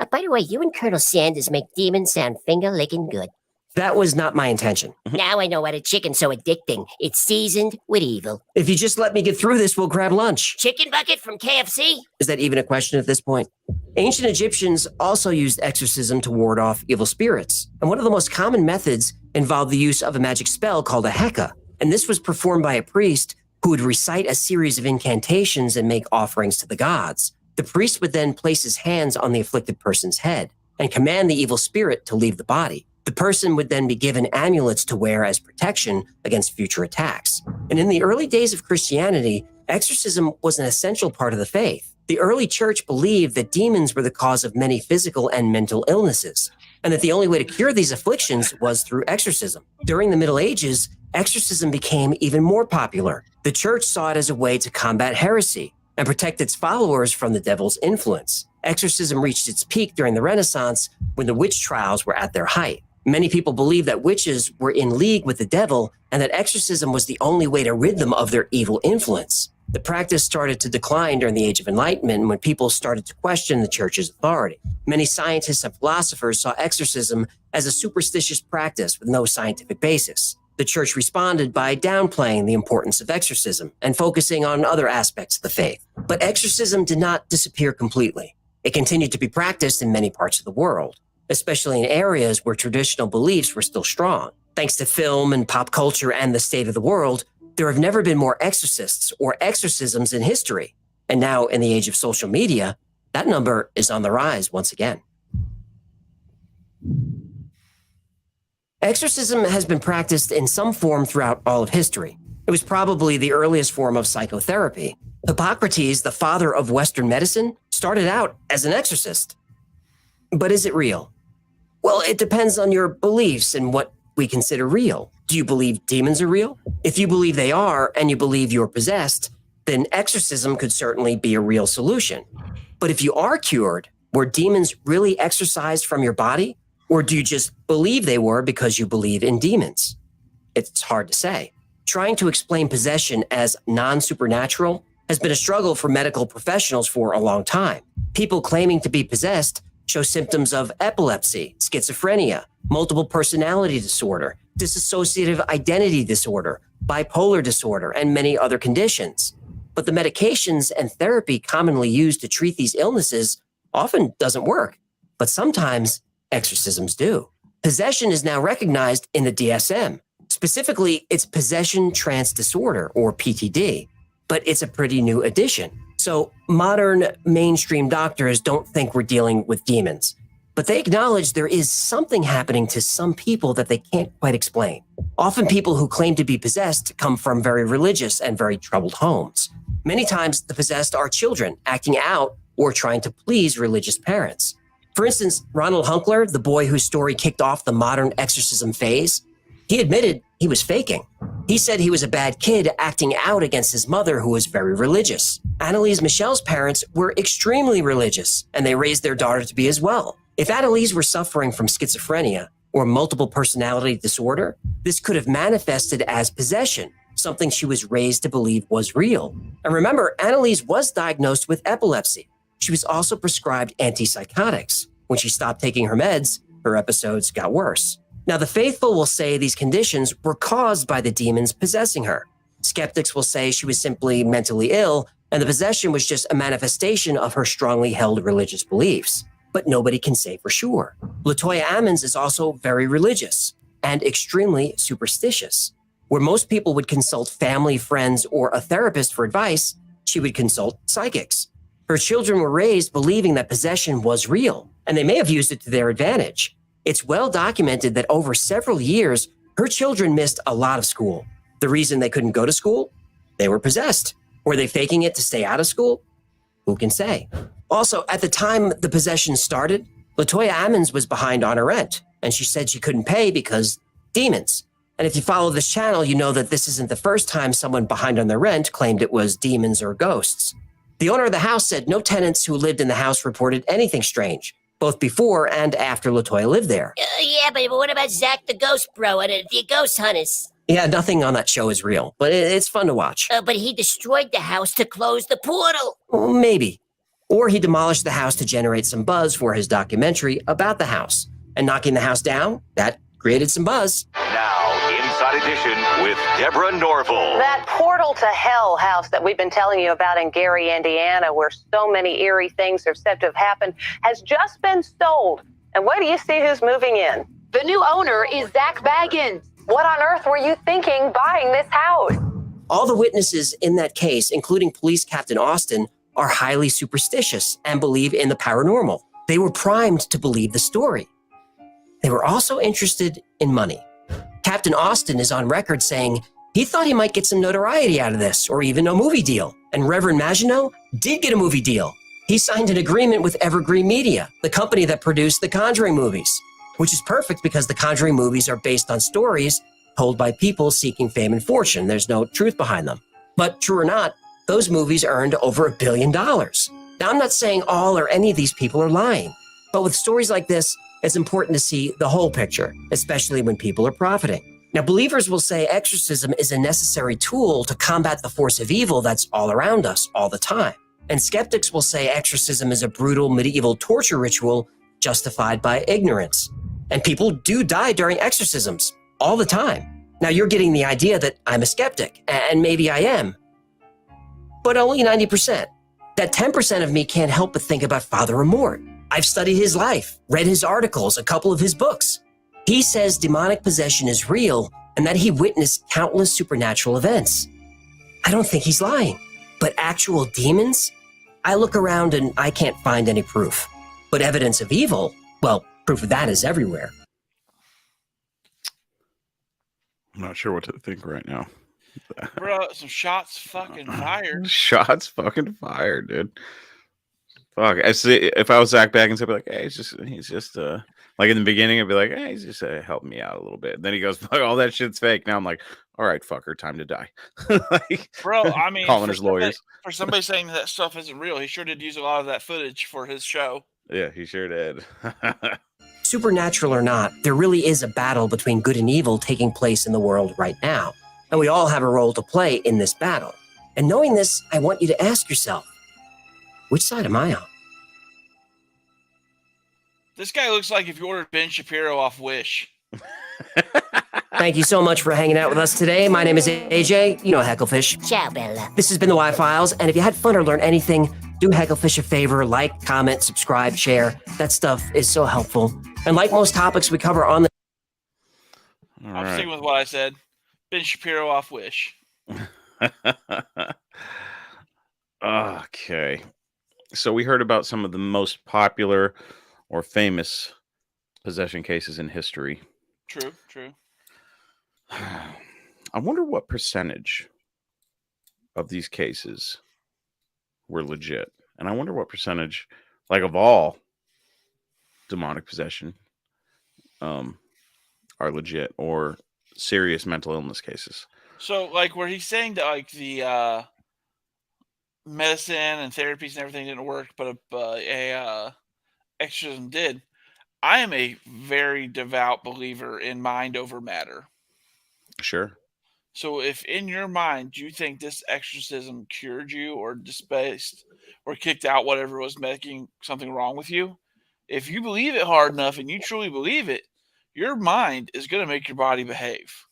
By the way, you and Colonel Sanders make demons sound finger-licking good. That was not my intention. Now I know why the chicken's so addicting. It's seasoned with evil. If you just let me get through this, we'll grab lunch. Chicken bucket from KFC? Is that even a question at this point? Ancient Egyptians also used exorcism to ward off evil spirits. And one of the most common methods involved the use of a magic spell called a heka. And this was performed by a priest who would recite a series of incantations and make offerings to the gods. The priest would then place his hands on the afflicted person's head and command the evil spirit to leave the body. The person would then be given amulets to wear as protection against future attacks. And in the early days of Christianity, exorcism was an essential part of the faith. The early church believed that demons were the cause of many physical and mental illnesses, and that the only way to cure these afflictions was through exorcism. During the Middle Ages, exorcism became even more popular. The church saw it as a way to combat heresy and protect its followers from the devil's influence. Exorcism reached its peak during the Renaissance when the witch trials were at their height. Many people believed that witches were in league with the devil and that exorcism was the only way to rid them of their evil influence. The practice started to decline during the Age of Enlightenment when people started to question the church's authority. Many scientists and philosophers saw exorcism as a superstitious practice with no scientific basis. The church responded by downplaying the importance of exorcism and focusing on other aspects of the faith. But exorcism did not disappear completely. It continued to be practiced in many parts of the world, especially in areas where traditional beliefs were still strong. Thanks to film and pop culture and the state of the world, there have never been more exorcists or exorcisms in history. And now, in the age of social media, that number is on the rise once again. Exorcism has been practiced in some form throughout all of history. It was probably the earliest form of psychotherapy. Hippocrates, the father of Western medicine, started out as an exorcist. But is it real? Well, it depends on your beliefs and what we consider real. Do you believe demons are real? If you believe they are and you believe you're possessed, then exorcism could certainly be a real solution. But if you are cured, were demons really exorcised from your body? Or do you just believe they were because you believe in demons? It's hard to say. Trying to explain possession as non-supernatural has been a struggle for medical professionals for a long time. People claiming to be possessed show symptoms of epilepsy, schizophrenia, multiple personality disorder, dissociative identity disorder, bipolar disorder, and many other conditions. But the medications and therapy commonly used to treat these illnesses often doesn't work, but sometimes exorcisms do. Possession is now recognized in the DSM. Specifically, it's possession trance disorder, or PTD, but it's a pretty new addition. So modern mainstream doctors don't think we're dealing with demons, but they acknowledge there is something happening to some people that they can't quite explain. Often people who claim to be possessed come from very religious and very troubled homes. Many times the possessed are children acting out or trying to please religious parents. For instance, Ronald Hunkler, the boy whose story kicked off the modern exorcism phase, he admitted he was faking. He said he was a bad kid acting out against his mother, who was very religious. Annalise Michel's parents were extremely religious, and they raised their daughter to be as well. If Annalise were suffering from schizophrenia or multiple personality disorder, this could have manifested as possession. something she was raised to believe was real. And remember, Annalise was diagnosed with epilepsy. She was also prescribed antipsychotics. When she stopped taking her meds, her episodes got worse. Now, the faithful will say these conditions were caused by the demons possessing her. Skeptics will say she was simply mentally ill, and the possession was just a manifestation of her strongly held religious beliefs. But nobody can say for sure. LaToya Ammons is also very religious and extremely superstitious. Where most people would consult family, friends, or a therapist for advice, she would consult psychics. Her children were raised believing that possession was real, and they may have used it to their advantage. It's well documented that over several years, her children missed a lot of school. The reason they couldn't go to school? They were possessed. Were they faking it to stay out of school? Who can say? Also, at the time the possession started, LaToya Ammons was behind on her rent, and she said she couldn't pay because demons. And if you follow this channel, you know that this isn't the first time someone behind on their rent claimed it was demons or ghosts. The owner of the house said no tenants who lived in the house reported anything strange, both before and after LaToya lived there. Yeah, but what about Zach the Ghost Bro and the Ghost Hunters? Yeah, nothing on that show is real, but it's fun to watch. But he destroyed the house to close the portal. Well, maybe. Or he demolished the house to generate some buzz for his documentary about the house. And knocking the house down, that created some buzz. Now, Inside Edition with Deborah Norville. That portal to hell house that we've been telling you about in Gary, Indiana, where so many eerie things are said to have happened, has just been sold. And wait till you see who's moving in. The new owner is Zach Baggins. What on earth were you thinking buying this house? All the witnesses in that case, including Police Captain Austin, are highly superstitious and believe in the paranormal. They were primed to believe the story. They were also interested in money. Captain Austin is on record saying he thought he might get some notoriety out of this, or even a movie deal. And Reverend Maginot did get a movie deal. He signed an agreement with Evergreen Media, the company that produced the Conjuring movies, which is perfect because the Conjuring movies are based on stories told by people seeking fame and fortune. There's no truth behind them. But true or not, those movies earned over $1 billion. Now, I'm not saying all or any of these people are lying, but with stories like this, it's important to see the whole picture, especially when people are profiting. Now, believers will say exorcism is a necessary tool to combat the force of evil that's all around us all the time. And skeptics will say exorcism is a brutal medieval torture ritual justified by ignorance. And people do die during exorcisms all the time. Now, you're getting the idea that I'm a skeptic, and maybe I am, but only 90%. That 10% of me can't help but think about Father Amort. I've studied his life, read his articles, a couple of his books. He says demonic possession is real and that he witnessed countless supernatural events. I don't think he's lying. But actual demons? I look around and I can't find any proof. But evidence of evil, well, proof of that is everywhere. I'm not sure what to think right now. Bro, some shots fucking fired. Shots fucking fired, dude. Fuck. I see, if I was Zach Baggins, I'd be like, hey, he's just like in the beginning, I'd be like, hey, he's just helping me out a little bit. And then he goes, fuck, all that shit's fake. Now I'm like, all right, fucker, time to die. Like, bro, I mean, calling his lawyers. For somebody saying that stuff isn't real, he sure did use a lot of that footage for his show. Yeah, he sure did. Supernatural or not, there really is a battle between good and evil taking place in the world right now. And we all have a role to play in this battle. And knowing this, I want you to ask yourself, which side am I on? This guy looks like if you ordered Ben Shapiro off Wish. Thank you so much for hanging out with us today. My name is AJ. You know Hecklefish. Ciao, Bella. This has been the Y-Files, and if you had fun or learned anything, do Hecklefish a favor, like, comment, subscribe, share. That stuff is so helpful. And like most topics we cover on the... I'm sticking with what I said. Ben Shapiro off Wish. Okay. So we heard about some of the most popular or famous possession cases in history. True. I wonder what percentage of these cases were legit. And I wonder what percentage, like of all demonic possession, are legit or serious mental illness cases. So, like, where he's saying that, like, the medicine and therapies and everything didn't work, but a exorcism did. I am a very devout believer in mind over matter. Sure. So if in your mind you think this exorcism cured you or displaced or kicked out whatever was making something wrong with you, if you believe it hard enough and you truly believe it, your mind is going to make your body behave.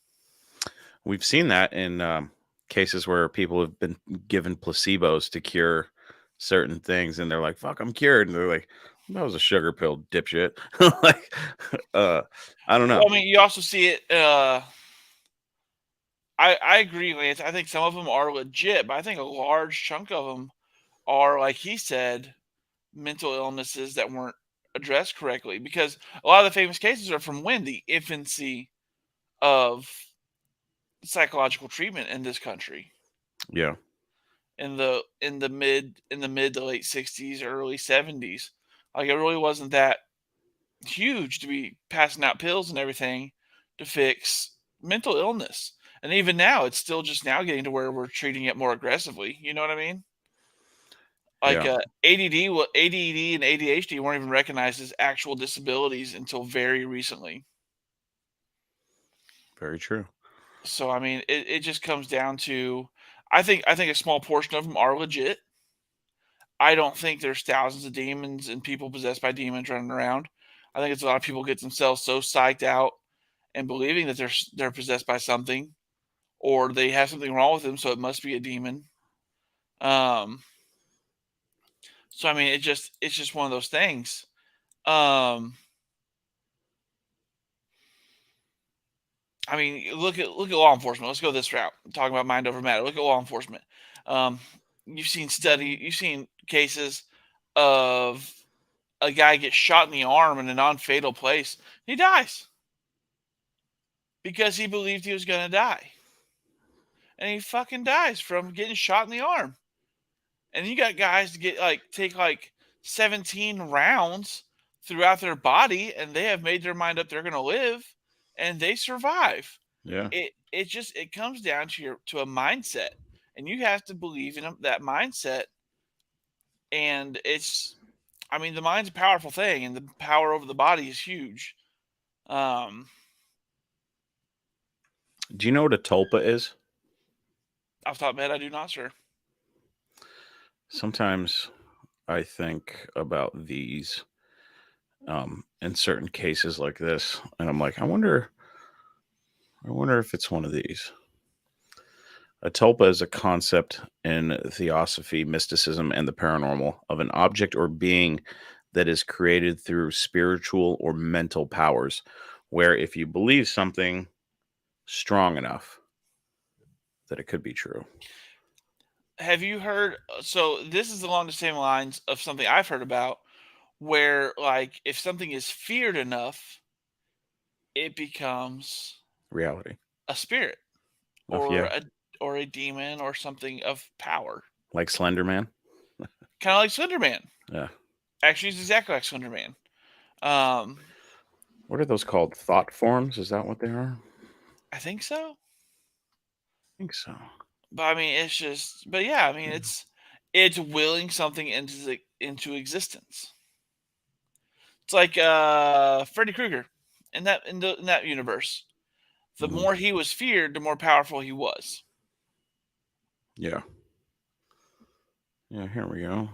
We've seen that in cases where people have been given placebos to cure certain things, and they're like, "Fuck, I'm cured," and they're like, "That was a sugar pill, dipshit." Like, I don't know. Well, I mean, you also see it. I agree, Lance. I think some of them are legit, but I think a large chunk of them are, like he said, mental illnesses that weren't addressed correctly. Because a lot of the famous cases are from when the infancy of psychological treatment in this country. Yeah. In the mid to late 60s, early 70s. Like, it really wasn't that huge to be passing out pills and everything to fix mental illness. And even now, it's still just now getting to where we're treating it more aggressively. You know what I mean? Like, Yeah. ADD and ADHD weren't even recognized as actual disabilities until very recently. Very true. So I mean, it just comes down to, I think a small portion of them are legit. I don't think there's thousands of demons and people possessed by demons running around. I think it's a lot of people get themselves so psyched out and believing that they're possessed by something, or they have something wrong with them, so it must be a demon. So I mean, it's just one of those things. I mean, look at law enforcement. Let's go this route. I'm talking about mind over matter. Look at law enforcement. You've seen cases of a guy gets shot in the arm in a non-fatal place. He dies because he believed he was going to die, and he fucking dies from getting shot in the arm. And you got guys to take 17 rounds throughout their body, and they have made their mind up they're going to live, and they survive. Yeah. It comes down to a mindset, and you have to believe in that mindset. And the mind's a powerful thing, and the power over the body is huge. Do you know what a tulpa is? Off the top of my head, I do not, sir. Sometimes I think about these in certain cases like this, and I'm like, I wonder if it's one of these. A tulpa is a concept in theosophy, mysticism, and the paranormal of an object or being that is created through spiritual or mental powers, where if you believe something strong enough, that it could be true. Have you heard? So this is along the same lines of something I've heard about, where if something is feared enough, it becomes Reality. a spirit, or a demon, or something of power. Like Slender Man? Kind of like Slender Man. Yeah. Actually, it's exactly like Slender Man. What are those called? Thought forms? Is that what they are? I think so. I think so. But I mean, it's willing something into existence. It's like Freddy Krueger in that universe. The more he was feared, the more powerful he was. Yeah. Yeah, here we go.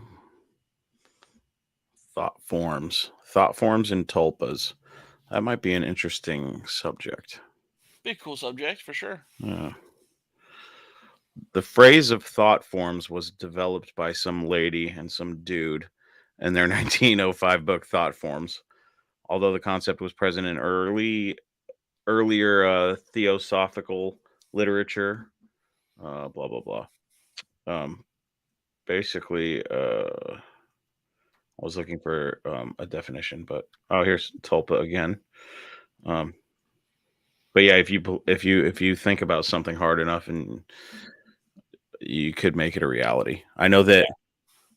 Thought forms and tulpas. That might be an interesting subject. Be a cool subject for sure. Yeah. The phrase of thought forms was developed by some lady and some dude in their 1905 book Thought Forms. Although the concept was present in earlier theosophical literature, blah blah blah. Basically, I was looking for a definition, but here's tulpa again. But yeah, if you think about something hard enough, and you could make it a reality. I know that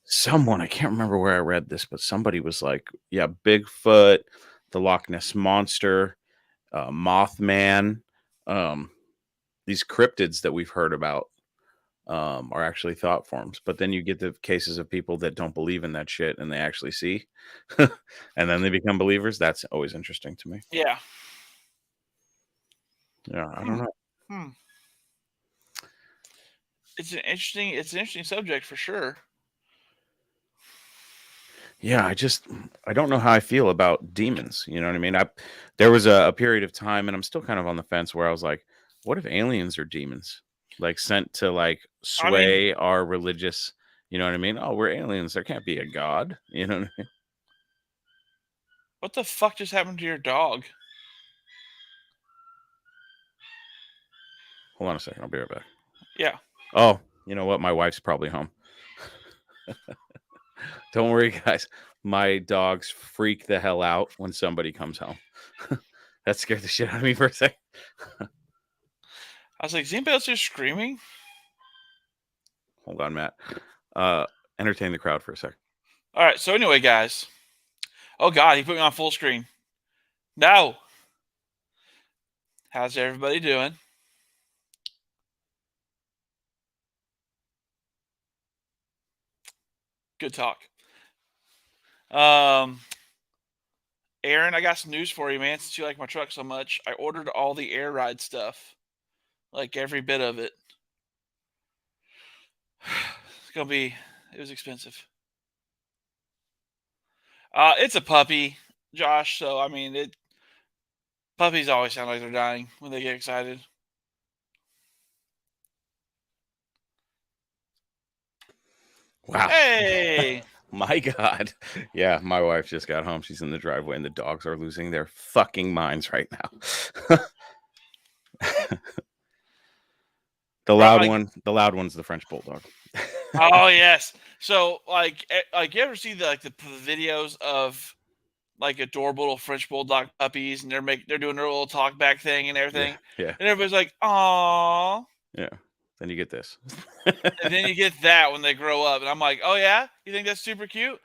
someone, I can't remember where I read this, but somebody was like, yeah, Bigfoot, the Loch Ness Monster, Mothman, these cryptids that we've heard about are actually thought forms. But then you get the cases of people that don't believe in that shit and they actually see, and then they become believers. That's always interesting to me. Yeah. Yeah, I don't know. it's an interesting subject for sure. Yeah, I don't know how I feel about demons. You know what I mean? There was a period of time, and I'm still kind of on the fence where I was like, what if aliens are demons? Like sent to like I mean, sway our religious, you know what I mean? Oh, we're aliens. There can't be a god. You know what I mean? what the fuck just happened to your dog? Hold on a second. I'll be right back. Yeah. Oh, you know what? My wife's probably home. Don't worry, guys. My dogs freak the hell out when somebody comes home. That scared the shit out of me for a second. I was like, is anybody else just screaming? Hold on, Matt. Entertain the crowd for a second. All right. So anyway, guys. Oh God, he put me on full screen. No. How's everybody doing? Good talk. Aaron, I got some news for you, man. Since you like my truck so much, I ordered all the air ride stuff, like every bit of it. It was expensive. It's a puppy, Josh. So I mean, puppies always sound like they're dying when they get excited. Wow. Hey. My God. Yeah, my wife just got home. She's in the driveway, and the dogs are losing their fucking minds right now. The loud one's the French bulldog. Oh yes. So like you ever see the videos of like adorable little French bulldog puppies, and they're doing their little talk back thing and everything. Yeah. And everybody's like, "Aww." Yeah. Then you get this. And then you get that when they grow up, and I'm like, "Oh yeah, you think that's super cute?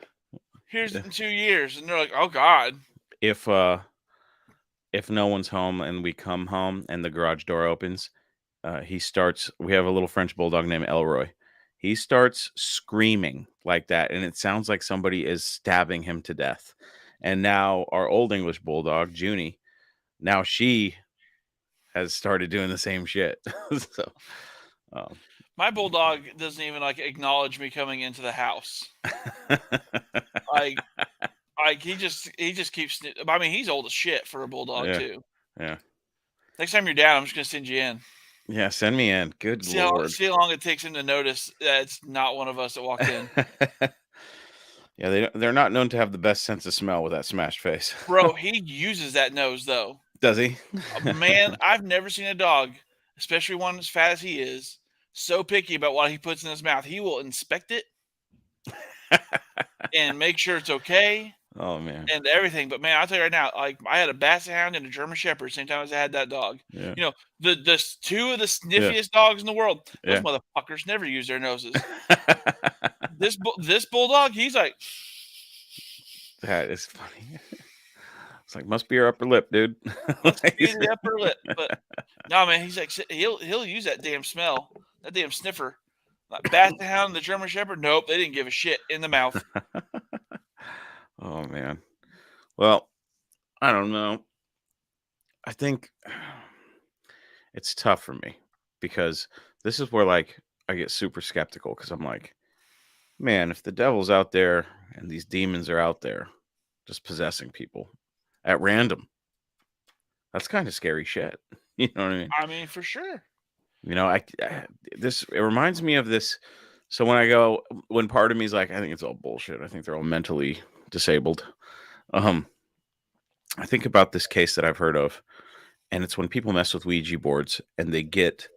Here's in 2 years," and they're like, "Oh God." If no one's home and we come home and the garage door opens, we have a little French bulldog named Elroy. He starts screaming like that, and it sounds like somebody is stabbing him to death. And now our old English bulldog, Junie, now she has started doing the same shit. So, my bulldog doesn't even like acknowledge me coming into the house. like he just keeps. I mean, he's old as shit for a bulldog too. Yeah. Next time you're down, I'm just gonna send you in. Yeah, send me in. Good Lord. See how long it takes him to notice that it's not one of us that walked in. Yeah, they're not known to have the best sense of smell with that smashed face. Bro, he uses that nose though. Does he? Man, I've never seen a dog, especially one as fat as he is, so picky about what he puts in his mouth. He will inspect it and make sure it's okay. Oh man, and everything. But man, I'll tell you right now, like I had a Basset Hound and a German Shepherd same time as I had that dog. Yeah. You know, the two of the sniffiest dogs in the world. Those Yeah. motherfuckers never use their noses. This bulldog, he's like, that is funny. It's like, must be your upper lip, dude. Must be the upper lip. But no, man, he's like, he'll use that damn smell, that damn sniffer. Like Basset Hound and the German Shepherd, nope, they didn't give a shit in the mouth. Oh man. Well, I don't know. I think it's tough for me because this is where like I get super skeptical because I'm like, man, if the devil's out there and these demons are out there just possessing people at random, that's kind of scary shit. You know what I mean? I mean, for sure. You know, it reminds me of this. So when part of me is like, I think it's all bullshit. I think they're all mentally disabled. I think about this case that I've heard of, and it's when people mess with Ouija boards and they get,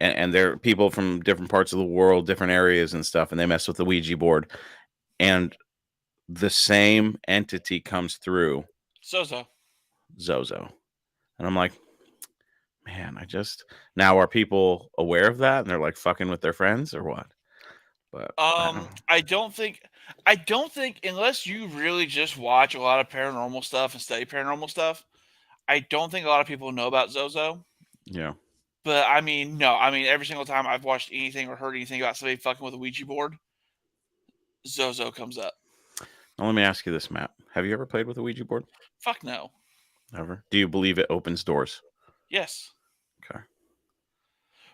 and they're people from different parts of the world, different areas and stuff, and they mess with the Ouija board, and the same entity comes through. Zozo. And I'm like, man, now are people aware of that and they're like fucking with their friends or what? But I don't think unless you really just watch a lot of paranormal stuff and study paranormal stuff, I don't think a lot of people know about Zozo. Yeah. But I mean, no, I mean every single time I've watched anything or heard anything about somebody fucking with a Ouija board, Zozo comes up. Now let me ask you this, Matt. Have you ever played with a Ouija board? Fuck no. Ever? Do you believe it opens doors? Yes. Okay.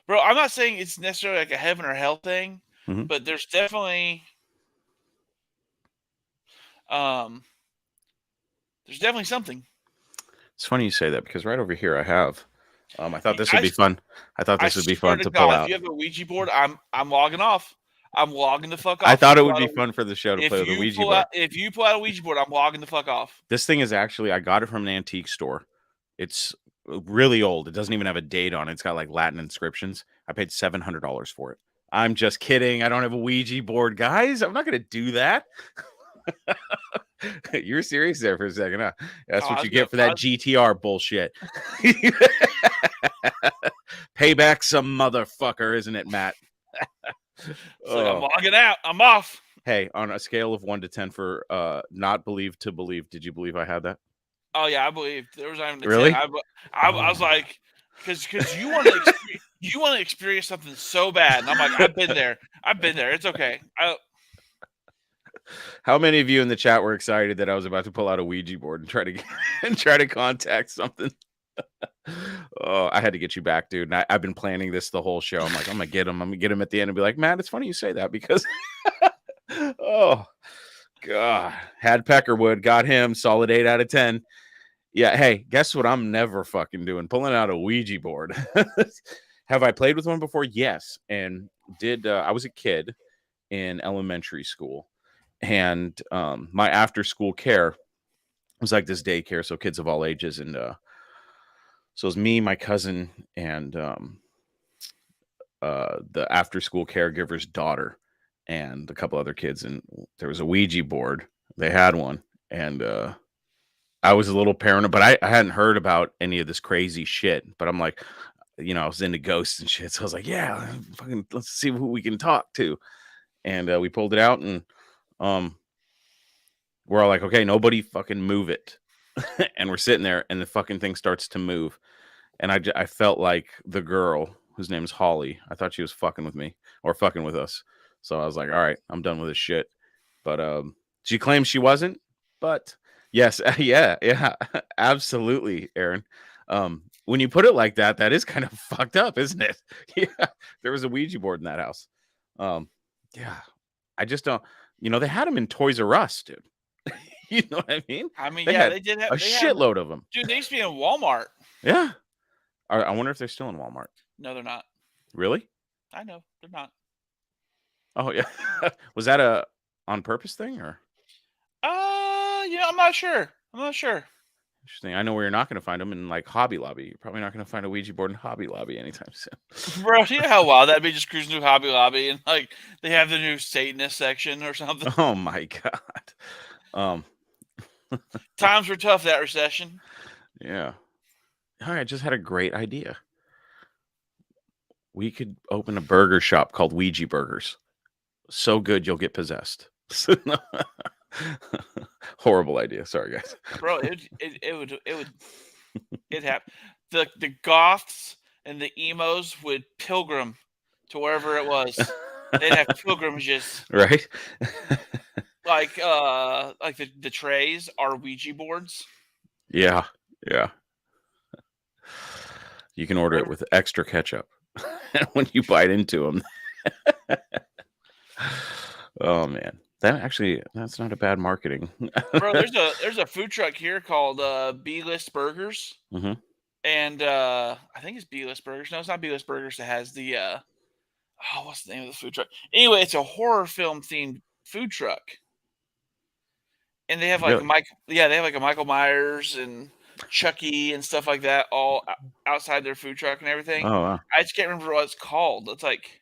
Bro, I'm not saying it's necessarily like a heaven or hell thing, Mhm. but there's definitely something. It's funny you say that because right over here I have. I thought this I would be fun. I thought I this would be swear fun to to pull God, if out. you have a Ouija board, I'm logging off. I'm logging the fuck off. I thought You it would pull be out a- fun for the show to If play with a you Ouija pull board. out if you pull out a Ouija board, I'm logging the fuck off. This thing is actually, I got it from an antique store. It's really old. It doesn't even have a date on it. It's got like Latin inscriptions. I paid $700 for it. I'm just kidding. I don't have a Ouija board, guys. I'm not going to do that. You were serious there for a second, huh? That's Oh, what I you was get for gonna- that GTR bullshit. Payback some motherfucker, isn't it, Matt? It's like, I'm Oh. logging out. I'm off. Hey, on a scale of 1 to 10 for not believe to believe, did you believe I had that? Oh yeah, I believe there was not even a Really? 10. I was like, because you want to experience something so bad, and I'm like, I've been there. It's okay. How many of you in the chat were excited that I was about to pull out a Ouija board and try to contact something? Oh, I had to get you back, dude. And I've been planning this the whole show. I'm like, I'm gonna get him. I'm gonna get him at the end and be like, Matt, it's funny you say that because, oh God, had Peckerwood, got him, solid 8 out of 10. Yeah, hey, guess what? I'm never fucking doing pulling out a Ouija board. Have I played with one before? Yes, and did. I was a kid in elementary school. And my after school care was like this daycare, so kids of all ages. And so it was me, my cousin, and the after school caregiver's daughter and a couple other kids. And there was a Ouija board. They had one. And I was a little paranoid, but I hadn't heard about any of this crazy shit. But I'm like, I was into ghosts and shit. So I was like, yeah, fucking, let's see who we can talk to. And we pulled it out and we're all like, okay, nobody fucking move it. And we're sitting there and the fucking thing starts to move. And I felt like the girl whose name is Holly. I thought she was fucking with me or fucking with us. So I was like, all right, I'm done with this shit. But she claims she wasn't. But yes, yeah, absolutely, Aaron. When you put it like that, that is kind of fucked up, isn't it? Yeah, there was a Ouija board in that house. Yeah, I just don't. They had them in Toys R Us, dude. You know what I mean? I mean, They yeah, had they did have a shitload of them. Dude, they used to be in Walmart. Yeah. I wonder if they're still in Walmart. No, they're not. Really? I know they're not. Oh yeah. Was that a on purpose thing or? I'm not sure. Interesting. I know where you're not going to find them in like Hobby Lobby. You're probably not going to find a Ouija board in Hobby Lobby anytime soon. Bro, you know how wild that'd be, just cruising through Hobby Lobby and like they have the new Satanist section or something. Oh my God. Times were tough that recession. Yeah. I just had a great idea. We could open a burger shop called Ouija Burgers. So good you'll get possessed. Horrible idea. Sorry, guys. Bro, it happen. The goths and the emos would pilgrim to wherever it was. They'd have pilgrimages. Right? Like the trays are Ouija boards. Yeah. You can order it with extra ketchup when you bite into them. Oh man, that's not a bad marketing. Bro, there's a food truck here called B-List Burgers, and I think it's B-List Burgers. No, it's not B-List Burgers. That has the what's the name of the food truck? Anyway, it's a horror film themed food truck, and they have like they have like a Michael Myers and Chucky and stuff like that all outside their food truck and everything. Oh wow. I just can't remember what it's called. It's like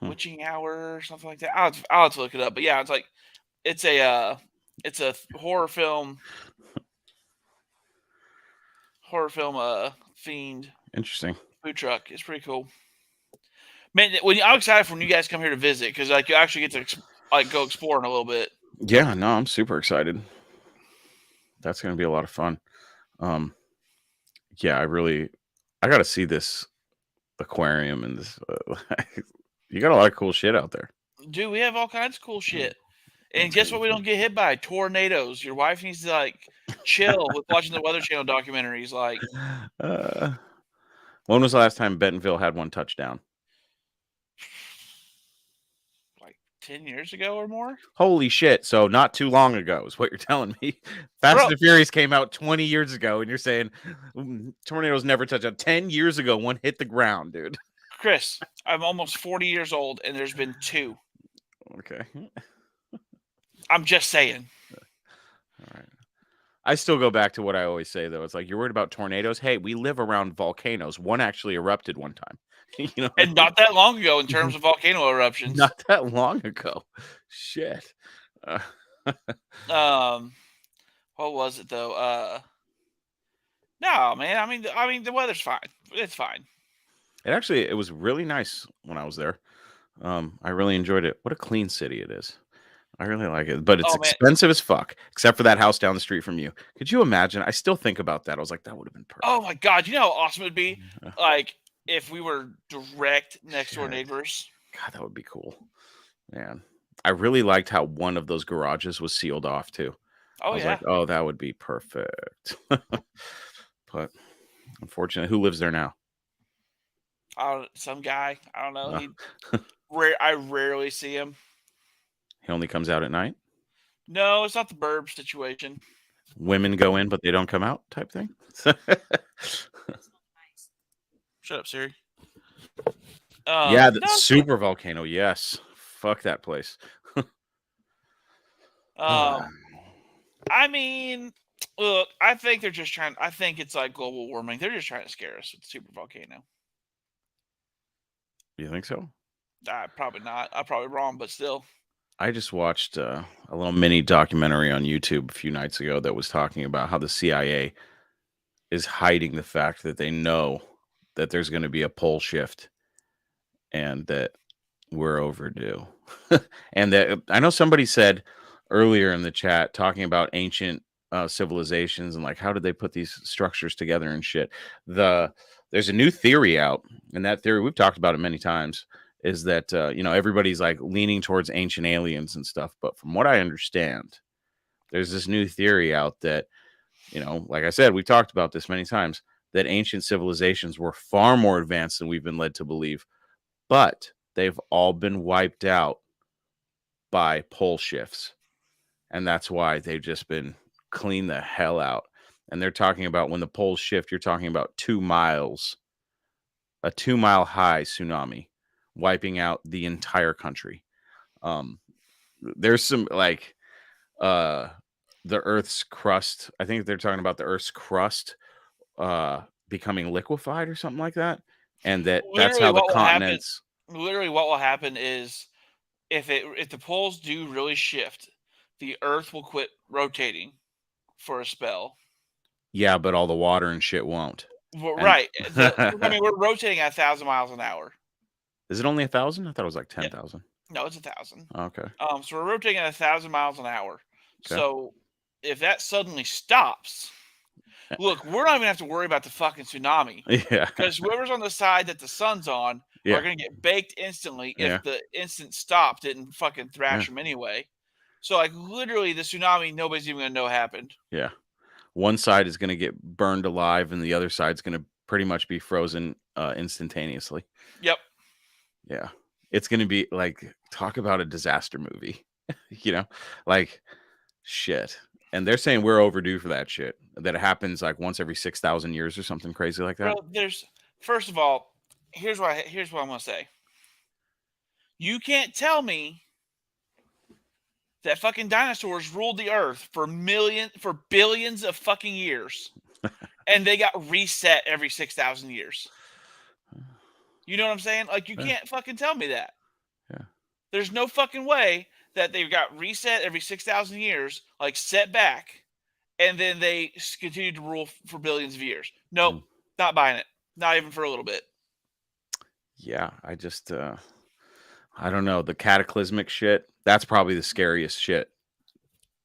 Witching Hour or something like that. I'll have to look it up. But yeah, it's a horror film themed Interesting food truck. It's pretty cool. Man, I'm excited when you guys come here to visit because like you actually get to go exploring a little bit. Yeah, no, I'm super excited. That's going to be a lot of fun. Yeah, I got to see this aquarium and this. You got a lot of cool shit out there. Dude, we have all kinds of cool shit. And guess what? We don't get hit by tornadoes. Your wife needs to chill with watching the Weather Channel documentaries. When was the last time Bentonville had one touchdown? Like 10 years ago or more. Holy shit. So not too long ago is what you're telling me. Fast Bro. and Furious came out 20 years ago, and you're saying tornadoes never touch up. 10 years ago, one hit the ground, dude. Chris, I'm almost 40 years old, and there's been 2. Okay. I'm just saying. All right. I still go back to what I always say, though. It's like, you're worried about tornadoes. Hey, we live around volcanoes. One actually erupted one time. You know, And not that long ago in terms of volcano eruptions. not that long ago. Shit. What was it though? No, man. I mean, the weather's fine. It's fine. It was really nice when I was there. I really enjoyed it. What a clean city it is. I really like it, but it's expensive as fuck, except for that house down the street from you. Could you imagine? I still think about that. I was like, that would have been perfect. Oh my God. You know how awesome it would be? Like, if we were direct next door neighbors. God, that would be cool. Man, I really liked how one of those garages was sealed off too. Oh, I was like, oh, that would be perfect. But unfortunately, who lives there now? Some guy. I don't know. I rarely see him. He only comes out at night? No, it's not the burb situation. Women go in, but they don't come out type thing? Shut up, Siri. Yeah, the super volcano. Yes. Fuck that place. I mean, look, I think they're just trying. I think it's like global warming. They're just trying to scare us with the super volcano. You think so? Probably not. I'm probably wrong, but still. I just watched a little mini documentary on YouTube a few nights ago that was talking about how the CIA is hiding the fact that they know that there's going to be a pole shift and that we're overdue. And that I know somebody said earlier in the chat talking about ancient civilizations and like, how did they put these structures together and shit. There's a new theory out, and that theory, we've talked about it many times, is that, everybody's like leaning towards ancient aliens and stuff. But from what I understand, there's this new theory out that, like I said, we talked about this many times, that ancient civilizations were far more advanced than we've been led to believe, but they've all been wiped out by pole shifts. And that's why they've just been cleaned the hell out. And they're talking about when the poles shift, you're talking about 2 miles, a 2-mile high tsunami wiping out the entire country. There's some like the Earth's crust. I think they're talking about the Earth's crust becoming liquefied or something like that. And that's how the continents. Literally, what will happen is if the poles do really shift, the Earth will quit rotating for a spell. Yeah, but all the water and shit won't. Well, right. We're rotating at 1,000 miles an hour. Is it only 1,000? I thought it was like 10,000. No, it's 1,000. Okay. So we're rotating at 1,000 miles an hour. Okay. So if that suddenly stops, look, we're not even have to worry about the fucking tsunami. Yeah. Because whoever's on the side that the sun's on are going to get baked instantly if the instant stop didn't fucking thrash them anyway. So like literally the tsunami, nobody's even going to know happened. Yeah. One side is going to get burned alive and the other side's going to pretty much be frozen instantaneously. Yep. Yeah. It's going to be like, talk about a disaster movie, like shit. And they're saying we're overdue for that shit. That it happens like once every 6,000 years or something crazy like that. Well, first of all, here's what I'm going to say. You can't tell me that fucking dinosaurs ruled the earth for billions of fucking years, and they got reset every 6,000 years. You know what I'm saying? Like, you can't fucking tell me that. Yeah. There's no fucking way that they've got reset every 6,000 years, like set back, and then they continue to rule for billions of years. Nope, not buying it. Not even for a little bit. Yeah, I just, I don't know. The cataclysmic shit, that's probably the scariest shit.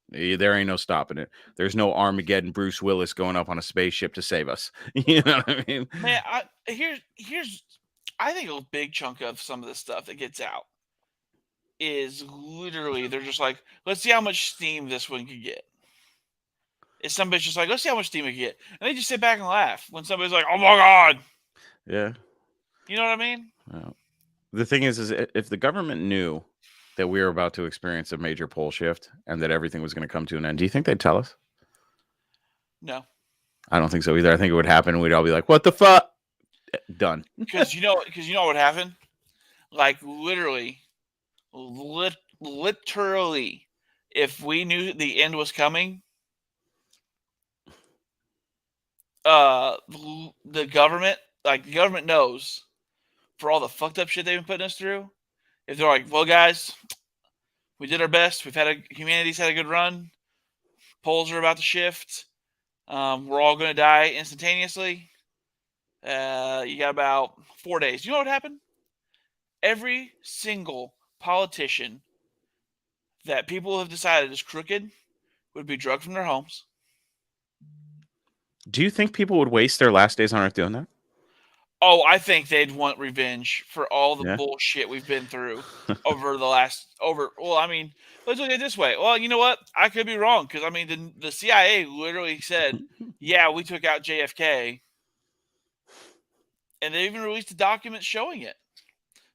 There ain't no stopping it. There's no Armageddon Bruce Willis going up on a spaceship to save us. You know what I mean? Man, I think a big chunk of some of the stuff that gets out is literally they're just like, let's see how much steam this one could get. If somebody's just like, let's see how much steam it can get. And they just sit back and laugh when somebody's like, oh my God. Yeah. You know what I mean? The thing is if the government knew that we were about to experience a major pole shift and that everything was going to come to an end, do you think they'd tell us? No. I don't think so either. I think it would happen and we'd all be like, what the fuck? Done. Because you know what happened? Like literally, if we knew the end was coming, the government knows for all the fucked up shit they've been putting us through. If they're like, well, guys, we did our best. Humanity's had a good run. Poles are about to shift. We're all going to die instantaneously. You got about 4 days. You know what happened? Every single politician that people have decided is crooked would be drugged from their homes. Do you think people would waste their last days on Earth doing that? Oh, I think they'd want revenge for all the bullshit we've been through let's look at it this way. Well, you know what? I could be wrong because, the CIA literally said, yeah, we took out JFK. And they even released a document showing it.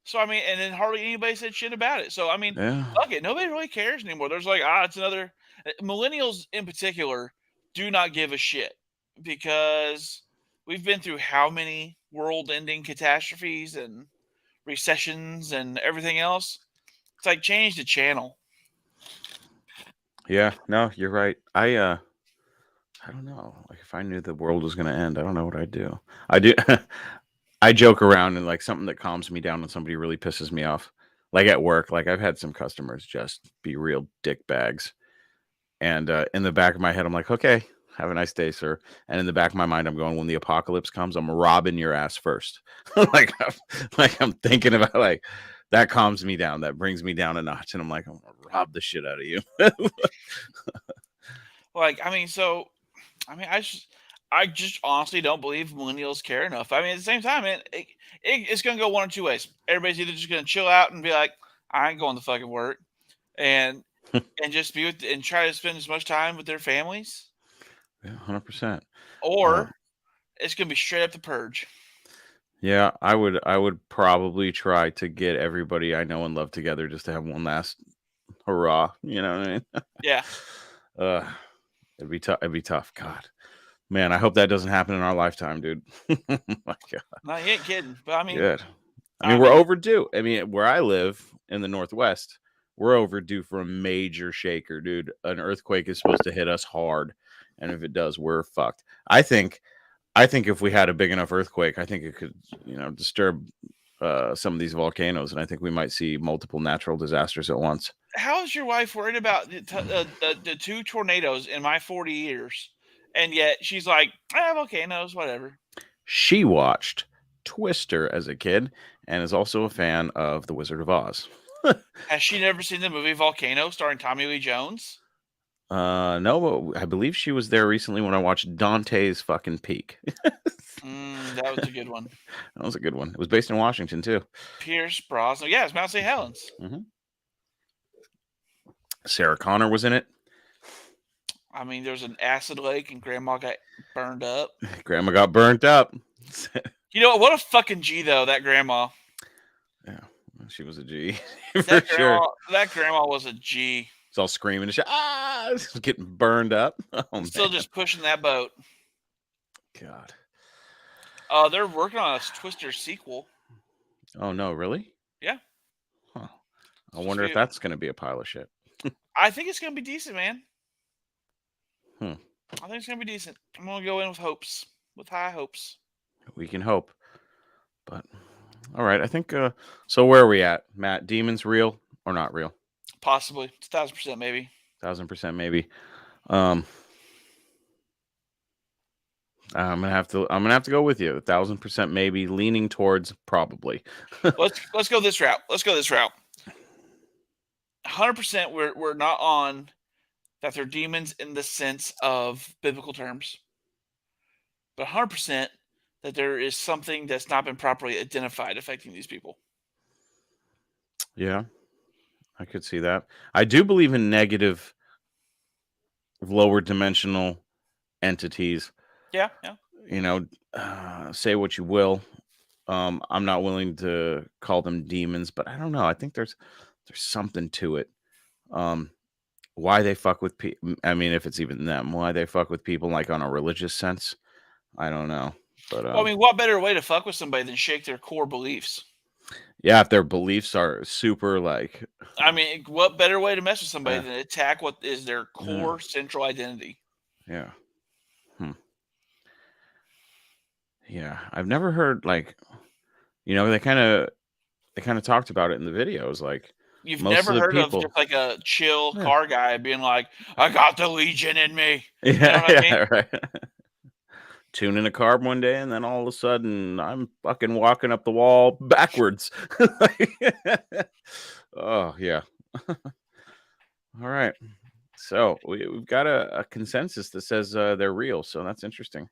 So, and then hardly anybody said shit about it. So, fuck it. Nobody really cares anymore. There's like, it's another... Millennials in particular do not give a shit because we've been through how many world-ending catastrophes and recessions and everything else. It's like, change the channel. Yeah, no, you're right. I don't know. Like, if I knew the world was going to end, I don't know what I'd do. I joke around and like something that calms me down when somebody really pisses me off. Like at work, like I've had some customers just be real dick bags. And in the back of my head, I'm like, okay, have a nice day, sir. And in the back of my mind, I'm going, when the apocalypse comes, I'm robbing your ass first. like I'm thinking about like that calms me down. That brings me down a notch. And I'm like, I'm going to rob the shit out of you. I just honestly don't believe millennials care enough. At the same time, it's going to go one or two ways. Everybody's either just going to chill out and be like, I ain't going to fucking work, and just be with and try to spend as much time with their families. Yeah, 100%. Or it's going to be straight up the purge. Yeah, I would probably try to get everybody I know and love together just to have one last hurrah. You know what I mean? Yeah. It'd be tough. It'd be tough. God. Man, I hope that doesn't happen in our lifetime, dude. My God. No, you ain't kidding. But good. We're overdue. Where I live in the Northwest, we're overdue for a major shaker, dude. An earthquake is supposed to hit us hard, and if it does, we're fucked. I think if we had a big enough earthquake, I think it could, disturb some of these volcanoes, and I think we might see multiple natural disasters at once. How is your wife worried about the two tornadoes in my 40 years? And yet she's like, volcanoes, whatever. She watched Twister as a kid and is also a fan of The Wizard of Oz. Has she never seen the movie Volcano starring Tommy Lee Jones? No, but I believe she was there recently when I watched Dante's fucking Peak. That was a good one. That was a good one. It was based in Washington, too. Pierce Brosnan. Yeah, it's Mount St. Helens. Mm-hmm. Sarah Connor was in it. There's an acid lake and Grandma got burned up. Grandma got burnt up. You know what a fucking G though, that grandma. Yeah, she was a G. Sure. That grandma was a G. It's all screaming and shit. It's getting burned up. Still just pushing that boat. God. They're working on a Twister sequel. Oh no, really? Yeah. Huh. I wonder if that's going to be a pile of shit. I think it's going to be decent, man. I think it's going to be decent. I'm going to go in with high hopes. We can hope. But, all right. I think, so where are we at, Matt? Demons real or not real? Possibly. It's 1,000% maybe. 1,000% maybe. I'm gonna have to go with you. 1,000% maybe, leaning towards probably. Let's go this route. 100% we're not on that they're demons in the sense of biblical terms, but 100% that there is something that's not been properly identified affecting these people. Yeah, I could see that. I do believe in negative, lower dimensional entities. Yeah. Say what you will. I'm not willing to call them demons, but I don't know. I think there's something to it. Why they fuck with people? I mean, if it's even them, why they fuck with people like on a religious sense? I don't know. But Well, I mean, what better way to fuck with somebody than shake their core beliefs? yeah, if their beliefs are super like, I mean, what better way to mess with somebody Yeah. than attack what is their core central identity? yeah, yeah. I've never heard like, they kind of talked about it in the videos. Like You've most never of the heard people, of just like a chill Yeah. car guy being like, "I got the Legion in me." yeah, You know what I mean? yeah, right. Tuning a carb one day, and then all of a sudden, I'm fucking walking up the wall backwards. Oh yeah. All right. So we've got a consensus that says they're real. So that's interesting.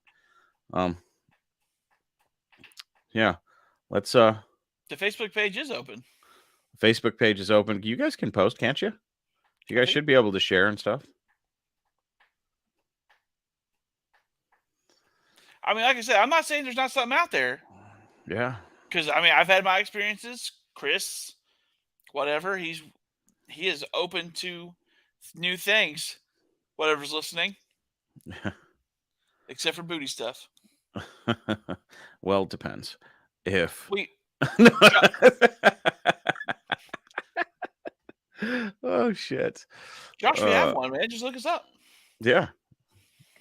Yeah. Let's The Facebook page is open. Facebook page is open. You guys can post, can't you? You guys should be able to share and stuff. I mean, like I said, I'm not saying there's not something out there. Yeah. Because I mean, I've had my experiences. Chris, whatever, he is open to new things. Whatever's listening, except for booty stuff. Well, it depends. If We oh shit. Josh, we have one, man. Just look us up. Yeah.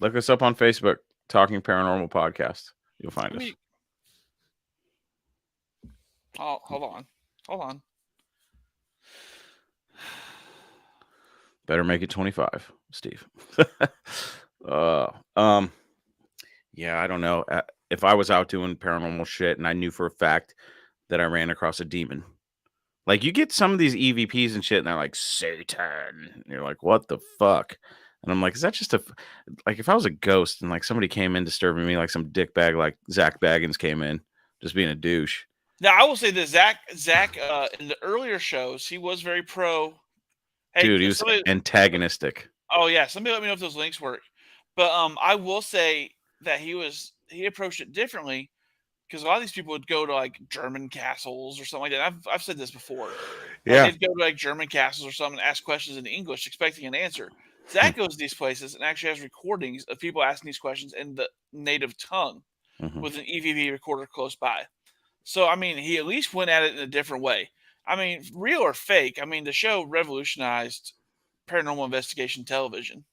Look us up on Facebook, Talking Paranormal Podcast. You'll find us. Oh, hold on. Better make it 25, Steve. Yeah, I don't know. If I was out doing paranormal shit and I knew for a fact that I ran across a demon, like you get some of these EVPs and shit, and they're like Satan. And you're like, what the fuck? And I'm like, is that just like if I was a ghost and like somebody came in disturbing me, like some dickbag like Zach Baggins came in, just being a douche. Now I will say this: Zach, in the earlier shows, he was very pro. Hey, dude, he was antagonistic. Oh yeah, somebody let me know if those links work. But I will say that he approached it differently because a lot of these people would go to like German castles or something like that. I've said this before. Yeah, they'd go to like German castles or something and ask questions in English, expecting an answer. Zach goes to these places and actually has recordings of people asking these questions in the native tongue with an EVP recorder close by. So I mean, he at least went at it in a different way. I mean, real or fake, I mean, the show revolutionized paranormal investigation television.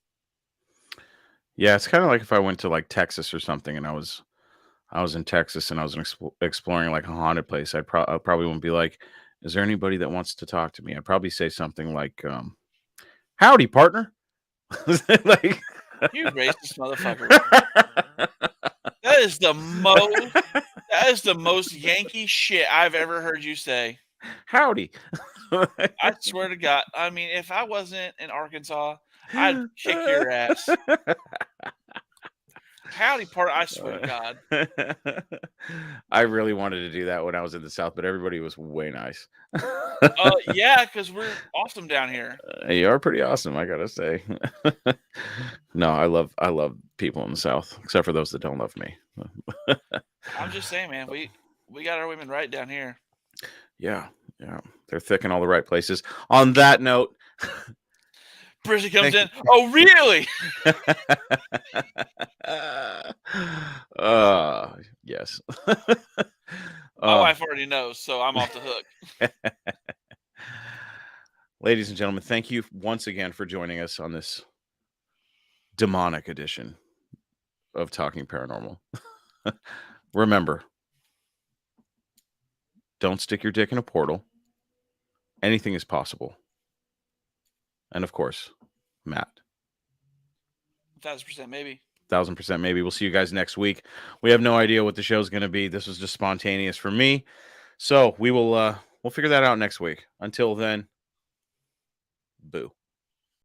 Yeah, it's kind of like if I went to like Texas or something, and I was in Texas and I was exploring like a haunted place. I probably wouldn't be like, "Is there anybody that wants to talk to me?" I'd probably say something like, "Howdy, partner." Like, you racist motherfucker. That is the most Yankee shit I've ever heard you say. Howdy. I swear to God. I mean, if I wasn't in Arkansas, I'd kick your ass. Howdy, partner. I swear to God. I really wanted to do that when I was in the South, but everybody was way nice. Yeah, because we're awesome down here. You are pretty awesome, I gotta say. No, I love people in the South, except for those that don't love me. I'm just saying, man, we got our women right down here. Yeah, they're thick in all the right places. On that note, Brizzy comes in. Oh, really? Yes. My wife already knows, so I'm off the hook. Ladies and gentlemen, thank you once again for joining us on this demonic edition of Talking Paranormal. Remember, don't stick your dick in a portal. Anything is possible. And of course, Matt. 1,000% maybe. 1,000% maybe. We'll see you guys next week. We have no idea what the show's going to be. This was just spontaneous for me. So we'll figure that out next week. Until then, boo.